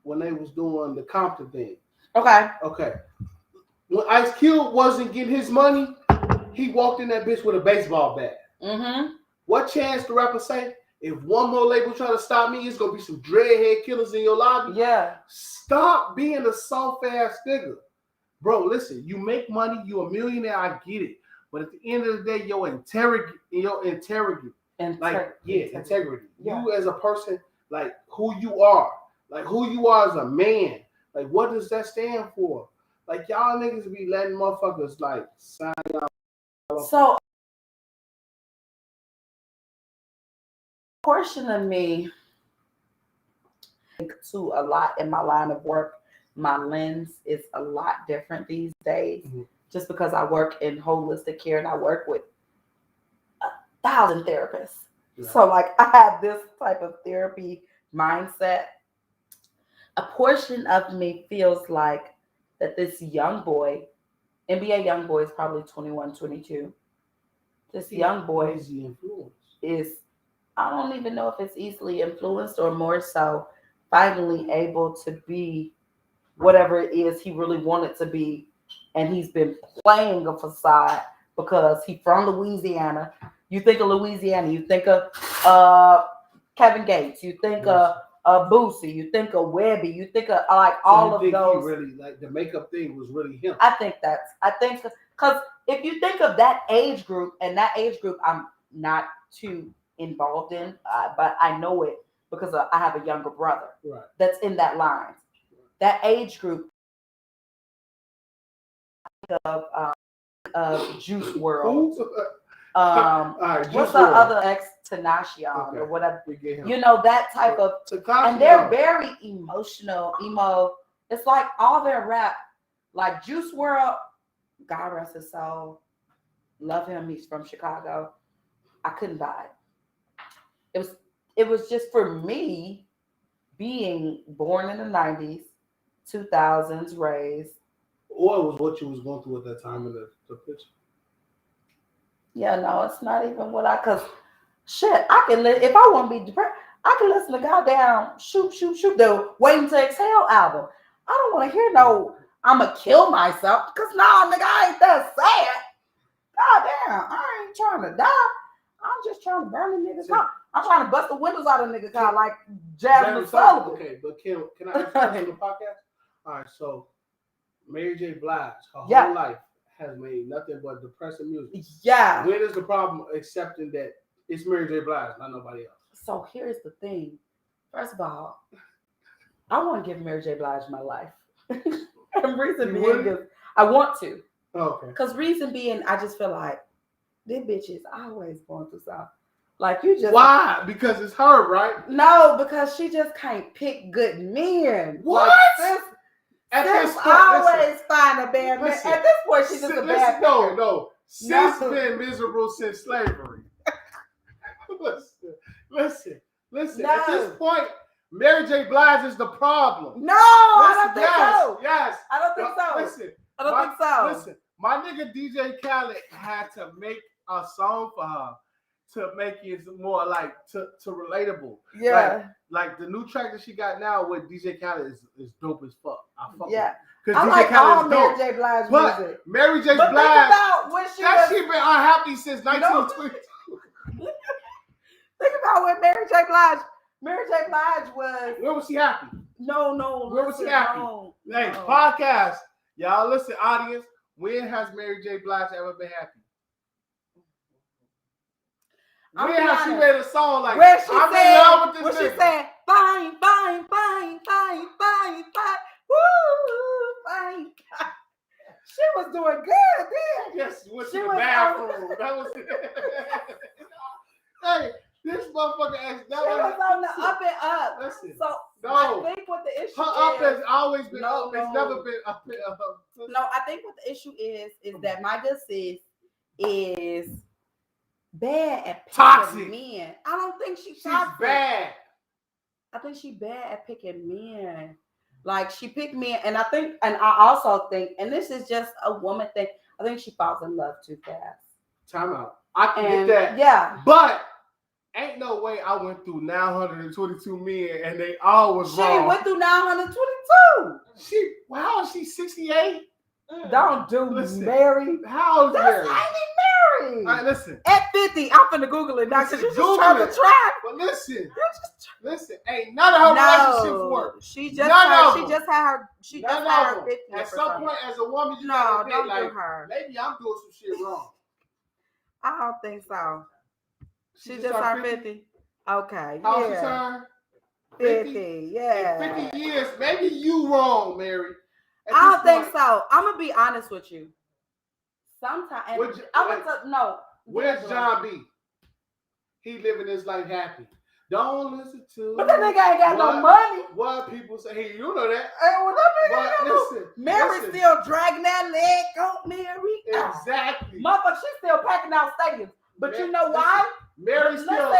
when they was doing the Compton thing. Okay. When Ice Cube wasn't getting his money, he walked in that bitch with a baseball bat. What chance the rapper say? If one more label try to stop me, it's gonna be some dreadhead killers in your lobby. Yeah. Stop being a soft ass nigga. Bro, listen, you make money, you a millionaire, I get it. But at the end of the day, your integrity. Integrity. Yeah. You as a person, like who you are as a man. Like, what does that stand for? Like, y'all niggas be letting motherfuckers like sign y'all. So, portion of me to a lot in my line of work, my lens is a lot different these days, just because I work in holistic care and I work with 1,000 therapists. Yeah. So, like, I have this type of therapy mindset. A portion of me feels like that this young boy, NBA young boy is probably 21, 22. This young boy Easy influence. is, I don't even know if it's easily influenced or more so finally able to be whatever it is he really wanted to be. And he's been playing a facade because he's from Louisiana. You think of Louisiana, you think of Kevin Gates, you think of Boosie, you think of Webby, you think of like all of those. He really like the makeup thing was really him. I think because if you think of that age group, and that age group I'm not too involved in, but I know it because I have a younger brother that's in that line. That age group of Juice World. What's the other ex Tenacion or whatever? You know, that type of, and they're very emotional, emo. It's like all their rap, like Juice World, God rest his soul, love him. He's from Chicago. I couldn't buy it. It was just for me being born in the 90s, 2000s, raised. Or it was what you was going through at that time in the picture. Yeah, no, it's not even what cause shit, I can if I want to be depressed, I can listen to goddamn shoot, the Waiting to Exhale album. I don't want to hear no I'ma kill myself, cause nah, nigga, I ain't that sad. Goddamn, I ain't trying to die. I'm just trying to burn the nigga's car. I'm trying to bust the windows out of the nigga's car like Jasmine Sullivan. Okay, but can I ask you on the podcast? All right, so Mary J. Blige, her whole life has made nothing but depressing music. Yeah. When is the problem accepting that it's Mary J. Blige, not nobody else? So here's the thing. First of all, I want to give Mary J. Blige my life. And reason being is I want to. Okay. Because reason being, I just feel like this bitch is always going through something. Like you just why? Because it's her, right? No, because she just can't pick good men. What? Like, at this point, always find a bad man. At this point, she's just a bad picker. No. Sis been miserable since slavery. Listen. No. At this point, Mary J. Blige is the problem. No, I don't think so. Yes. I don't think so. Listen. I don't think so. Listen, my nigga DJ Khaled had to make a song for her to make it more like to relatable. Yeah. Like the new track that she got now with DJ Khaled is dope as fuck. I fuck with it. Because DJ like Khaled is dope. Mary J. Blige music. Mary J. Blige, think about when she been unhappy since 1922. Think about when Mary J. Blige was. Where was she happy? No. Where was she happy? Hey, podcast. Y'all listen, audience. When has Mary J. Blige ever been happy? When has she made a song like where she I'm said, in love with this when nigga? She said, fine, fine. She was doing good then. Yes, went to the bathroom. That was it. Hey, this motherfucker asked that. She was on the up and up. Listen, so I think what the issue her up has always been up. It's never been up and up. No, I think what the issue is that my good sis is bad at picking men. I don't think she's toxic. Bad. I think she's bad at picking men. Like she picked men, and I also think, and this is just a woman thing, I think she falls in love too fast. Time out. I can get that. Yeah. But ain't no way I went through 922 men and they all was wrong. She went through 922. How is she 68? Don't do Mary. How is Mary? I ain't Mary. All right, listen. At 50, I'm finna Google it now because you're just trying to try. But listen, ain't none of her relationships work. She just had her 50. At some point, as a woman, you don't do like, her. Maybe I'm doing some shit wrong. I don't think so. She just turned 50. Okay. How she turned? 50. Yeah. In 50 years, maybe you wrong, Mary. I don't think so. I'm gonna be honest with you. Sometimes where's John B? He living his life happy. Don't listen to. But that nigga ain't got no money. What people say? Hey, you know that. Hey, well, that nigga Mary's still dragging that leg on Mary. Exactly. Motherfucker, she's still packing out stadiums. But you know why? Mary still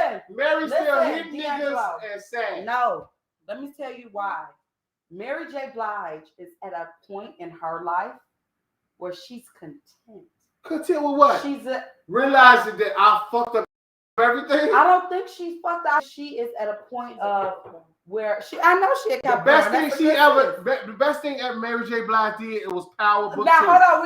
D'Angelo. and sad. No, let me tell you why. Mary J. Blige is at a point in her life where she's content. Content with what? She's realizing that I fucked up everything. I don't think she's fucked up. She is at a point of where I know she a Capricorn. The best thing ever Mary J. Blige did, it was Power Book Now 2. hold on,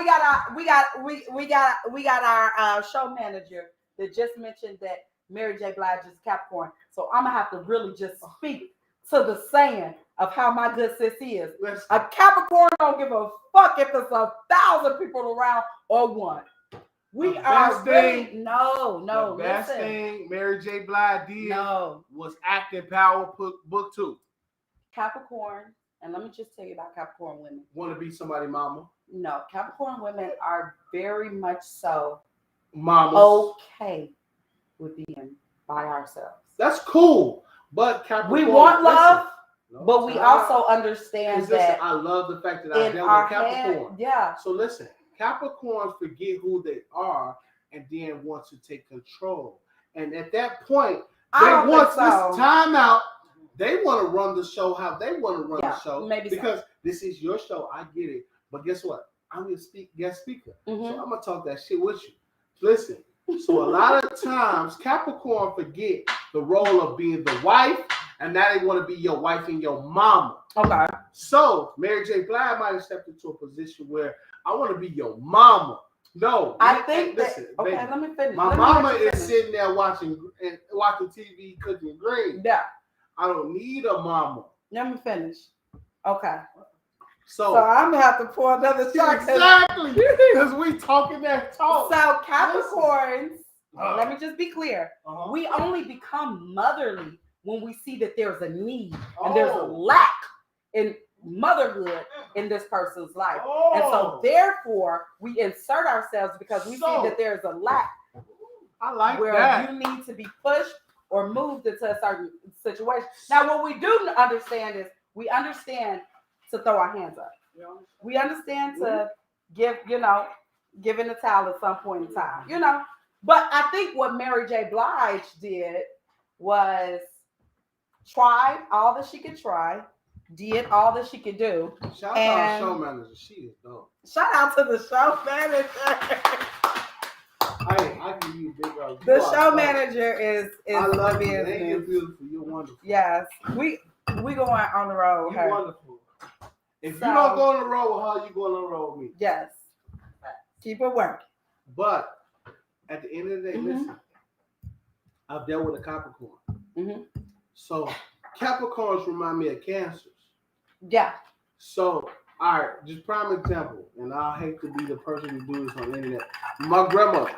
we got our show manager that just mentioned that Mary J. Blige is Capricorn. So I'm gonna have to really just speak to the saying of how my good sis is. Listen. A Capricorn don't give a fuck if it's 1,000 people around or one. We are really no. The best thing Mary J. Blige did was acting Power Book 2. Capricorn, and let me just tell you about Capricorn women. Want to be somebody mama? No, Capricorn women are very much so mamas okay with being by ourselves. That's cool, but Capricorn, we want love, but we also understand that. I love the fact that I dealt with Capricorn. Yeah. So listen, Capricorns forget who they are and then want to take control. And at that point, they want this time out. They want to run the show how they want to run the show. Because this is your show. I get it. But guess what? I'm your guest speaker. So I'm going to talk that shit with you. Listen. So a lot of times, Capricorn forget the role of being the wife. And now they want to be your wife and your mama. Okay. So Mary J. Blige might have stepped into a position where I want to be your mama. No, I think listen, okay, baby, let me finish. My mama is sitting there watching TV, cooking green. Yeah. I don't need a mama. Let me finish. Okay. So I'm gonna have to pour another shot. Exactly. Because we talking that talk. So Capricorns, let me just be clear. We only become motherly when we see that there's a need and there's a lack in motherhood in this person's life. And so therefore we insert ourselves because we see that there's a lack. I like where that. You need to be pushed or moved into a certain situation. Now what we do understand is we understand to throw our hands up. We understand to give in the towel at some point in time, But I think what Mary J. Blige did was tried all that she could try, did all that she could do. Shout out to our show manager. She is dope. Shout out to the show manager. I give you a big up. The show manager is I love you. You're beautiful. You're wonderful. Yes. We going on the road with her. You're wonderful. If you don't go on the road with her, you go on the road with me. Yes. Keep it working. But at the end of the day, listen, I've dealt with a Capricorn. So Capricorns remind me of Cancers. Yeah. So, all right, just prime example, and I hate to be the person to do this on the internet. My grandmother,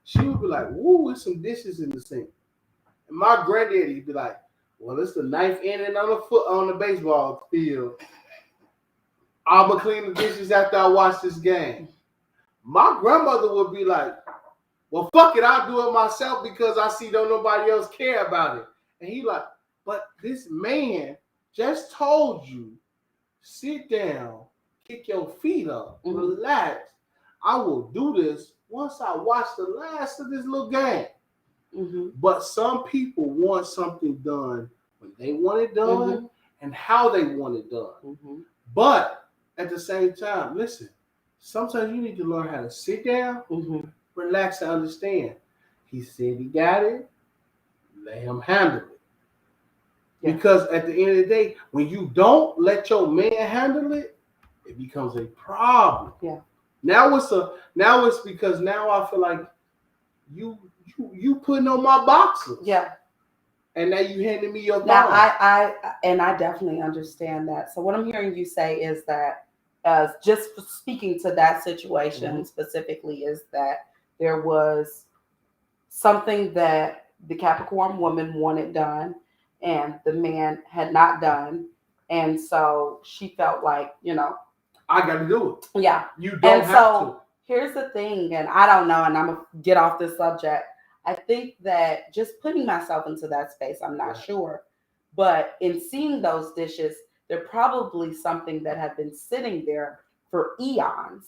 she would be like, "Woo, there's some dishes in the sink." And my granddaddy would be like, "Well, it's the ninth inning on the baseball field. I'm gonna clean the dishes after I watch this game." My grandmother would be like, "Well, fuck it, I'll do it myself because I see don't nobody else care about it." And he like, "But this man just told you, sit down, kick your feet up, relax. I will do this once I watch the last of this little game." But some people want something done when they want it done and how they want it done. But at the same time, listen, sometimes you need to learn how to sit down, relax, and understand. He said he got it. Let him handle it. Because at the end of the day, when you don't let your man handle it, it becomes a problem. Yeah. Now it's because now I feel like you putting on my boxes. Yeah. And now you handing me your now I definitely understand that. So what I'm hearing you say is that just speaking to that situation specifically is that there was something that the Capricorn woman wanted done and the man had not done. And so she felt like, I got to do it. Yeah. You don't have to. Here's the thing, and I don't know, and I'm going to get off this subject. I think that just putting myself into that space, I'm not sure. But in seeing those dishes, they're probably something that had been sitting there for eons.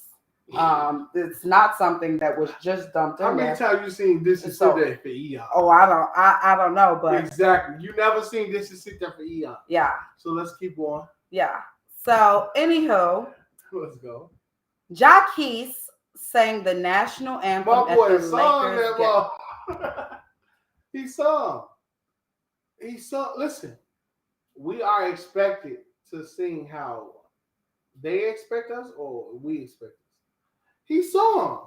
It's not something that was just dumped How in many there. times you seen this and So- sit there for eons? Oh, I don't know, but Exactly. You never seen this and sit there for eons. yeah, So let's keep on. yeah. So anywho, Let's go. JayZ sang the national anthem My at boy the sung Lakers that game. He sung. He sung. Listen, we are expected to sing how they expect us or we expect us. He sung.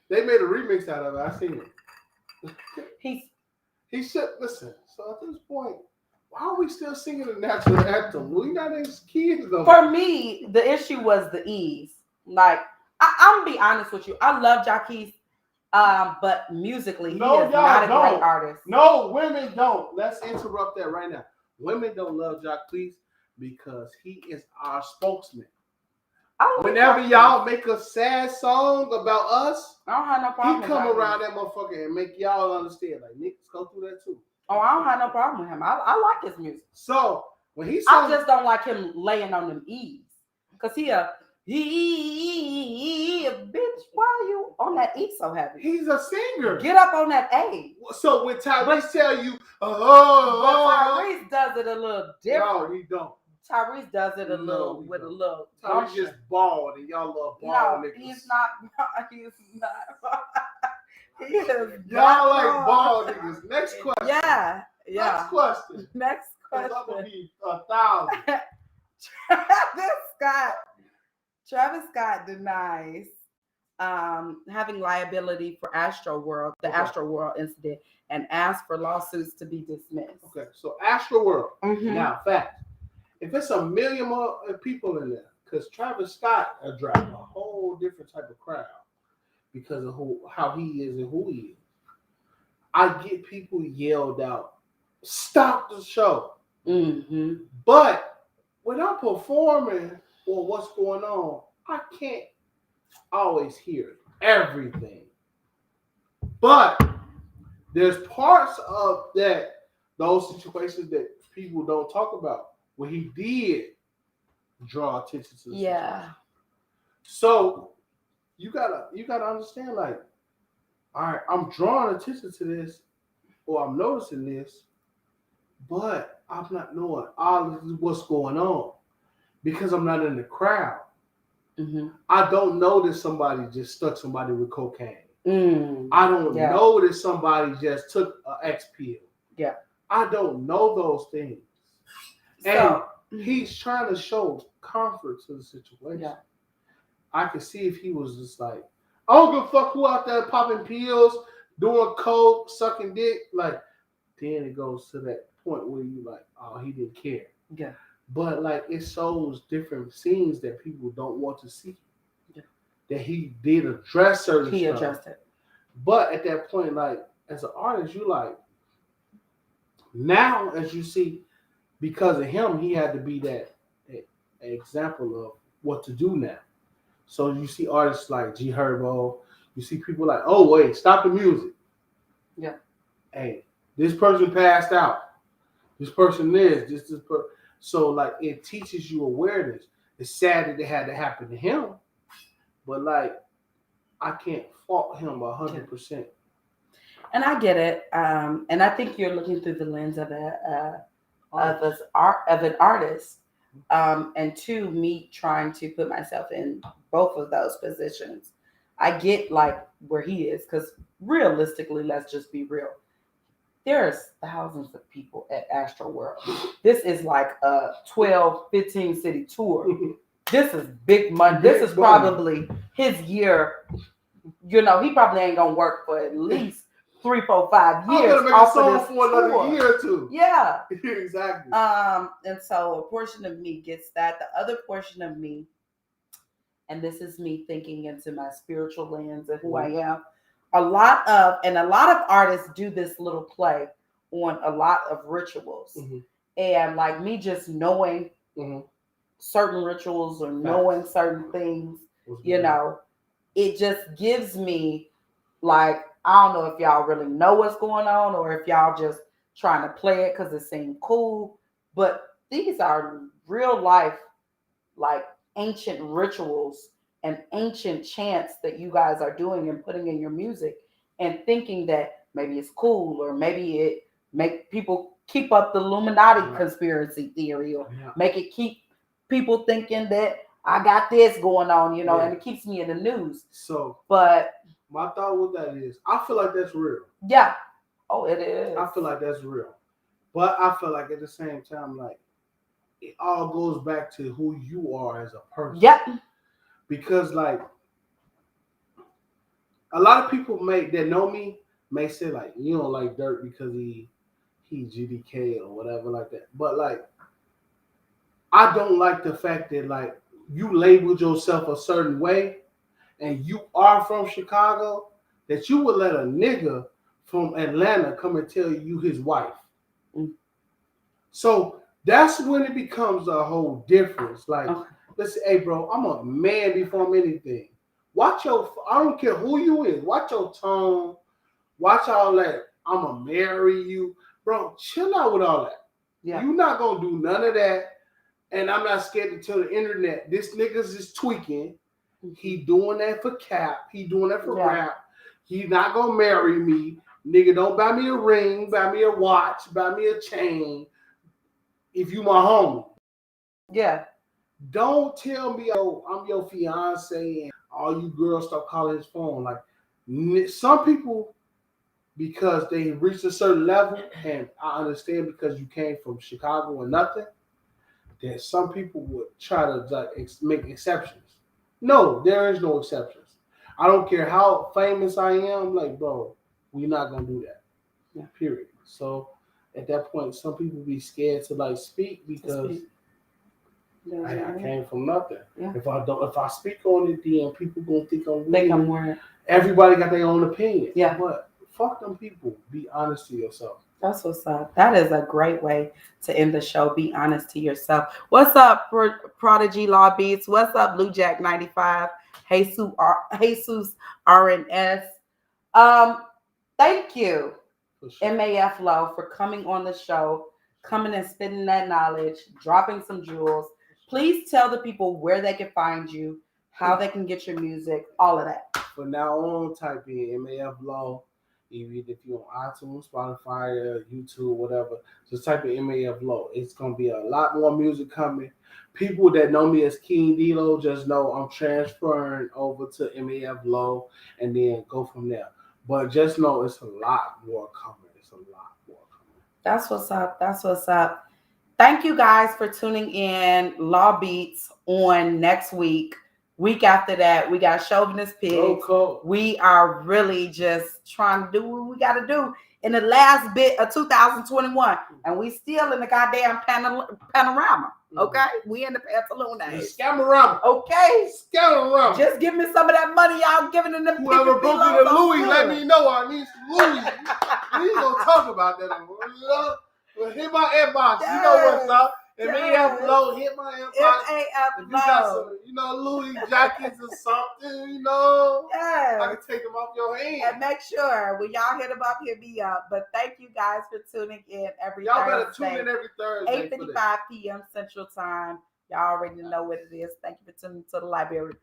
They made a remix out of it. I seen it. He should listen. So at this point, why are we still singing the national anthem? We not as kids though. For me, the issue was the ease. Like, I'm gonna be honest with you. I love JayZ, but musically, he No, is not a y'all great don't. artist. No, women don't. Let's interrupt that right now. Women don't love JayZ because he is our spokesman. Whenever y'all make a sad song about us, I don't have no problem. he come around that motherfucker and make y'all understand. Like, niggas go through that too. Oh, I don't have no problem with him. I like his music. So when he I just don't like him laying on them E's. Cause he bitch, why are you on that E so heavy? He's a singer. Get up on that A. So when Tyrese tell you, but Tyrese does it a little different. No, he don't. Tyrese does it a little with a little. Tyrese just bald and y'all love bald no, niggas. he's not. He's not. He is. Y'all like bald niggas. Next question. Yeah. Next question. Next I'm question. gonna be 1,000. Travis Scott denies having liability for the Astro World incident, and asked for lawsuits to be dismissed. Okay, so Astro World. Mm-hmm. Now, fact. If it's a million more people in there, because Travis Scott attracts a whole different type of crowd because of how he is and who he is. I get people yelled out, stop the show. Mm-hmm. But when I'm performing or what's going on, I can't always hear everything. But there's parts of those situations that people don't talk about where he did draw attention to the situation. So you gotta understand, like, all right, I'm drawing attention to this or I'm noticing this, but I'm not knowing all of what's going on because I'm not in the crowd. Mm-hmm. I don't know that somebody just stuck somebody with cocaine. I don't know that somebody just took an X pill. Yeah. I don't know those things. And he's trying to show comfort to the situation. Yeah. I could see if he was just like, I don't give a fuck who out there popping pills, doing coke, sucking dick. Like, then it goes to that point where you like, oh, he didn't care. Yeah. But like, it shows different scenes that people don't want to see. Yeah. That he did address certain stuff. He addressed it. But at that point, like, as an artist, you like, now as you see, because of him, he had to be that example of what to do now. So you see artists like G Herbo, you see people like, oh wait, stop the music. Yeah. Hey, this person passed out. This person this person. So like, it teaches you awareness. It's sad that it had to happen to him, but like, I can't fault him 100%. And I get it. And I think you're looking through the lens of an artist. And two, me trying to put myself in both of those positions. I get like where he is, because realistically, let's just be real. There's thousands of people at Astro World. This is like a 12, 15 city tour. This is big money. This is probably his year. You know, he probably ain't gonna work for at least 3, 4, 5 years. I'm gonna make a song for another year or two. Yeah. Exactly. And so a portion of me gets that. The other portion of me, and this is me thinking into my spiritual lens of who I am. A lot of artists do this little play on a lot of rituals. Mm-hmm. And like me just knowing certain rituals or knowing certain things, you know, it just gives me like, I don't know if y'all really know what's going on or if y'all just trying to play it because it seemed cool. But these are real life, like ancient rituals and ancient chants that you guys are doing and putting in your music, and thinking that maybe it's cool, or maybe it make people keep up the Illuminati conspiracy theory, or make it keep people thinking that I got this going on, and it keeps me in the news. So, but my thought with that is, I feel like that's real. Yeah. Oh, it is. I feel like that's real. But I feel like at the same time, like, it all goes back to who you are as a person. Yep. Because, like, a lot of people that know me may say, like, you don't like Dirt because he GDK or whatever like that. But, like, I don't like the fact that, like, you labeled yourself a certain way and you are from Chicago, that you would let a nigga from Atlanta come and tell you his wife. Mm. So that's when it becomes a whole difference. Like, listen, hey, bro, I'm a man before I'm anything. Watch your, I don't care who you is, watch your tone, watch all that. I'm going to marry you. Bro, chill out with all that. Yeah. You're not going to do none of that. And I'm not scared to tell the internet, this niggas is tweaking. He doing that for cap. He doing that for rap. He not going to marry me. Nigga, don't buy me a ring, buy me a watch, buy me a chain if you my homie. Yeah. Don't tell me, oh, I'm your fiance and all you girls start calling his phone. Like, some people, because they reached a certain level, and I understand because you came from Chicago or nothing, that some people would try to like make exceptions. No, there is no exceptions. I don't care how famous I am. Like, bro, we're not gonna do that. Yeah. Period. So at that point, some people be scared to like speak because I came from nothing. Yeah. If I speak on it, then people gonna think I'm weird. Everybody got their own opinion. Yeah. But fuck them people. Be honest to yourself. That's what's up. That is a great way to end the show. Be honest to yourself. What's up, Prodigy Law Beats? What's up, Blue Jack 95? Jesus RNS. Thank you, sure. M.A.F. Low, for coming on the show, coming and spitting that knowledge, dropping some jewels. Please tell the people where they can find you, how they can get your music, all of that. From now on, type in M.A.F. Low. Even if you're on iTunes, Spotify, or YouTube, whatever, just type in M.A.F. Low. It's going to be a lot more music coming. People that know me as King Delo just know I'm transferring over to M.A.F. Low and then go from there. But just know it's a lot more coming. It's a lot more coming. That's what's up. That's what's up. Thank you guys for tuning in. Law Beats on next week. Week after that, we got Chauvinist Pigs. Cool. We are really just trying to do what we got to do in the last bit of 2021. And we still in the goddamn panorama. Okay? We in the Pantaluna. The Scamorama. Okay? Scamorama. Just give me some of that money y'all giving in the whoever broke you the Louis, let me know. I need some Louis. We ain't going to talk about that anymore. Well, hit my inbox. Yes. You know what's up. M.A.F. Low, hit my inbox. M.A.F. If you got some, Louis jackets or something, yes. I can take them off your hand. And make sure when y'all hit them up, hit me up. But thank you guys for tuning in every Y'all Thursday. Better tune in every Thursday. 8:55 p.m. Central Time. Y'all already know what it is. Thank you for tuning to the library.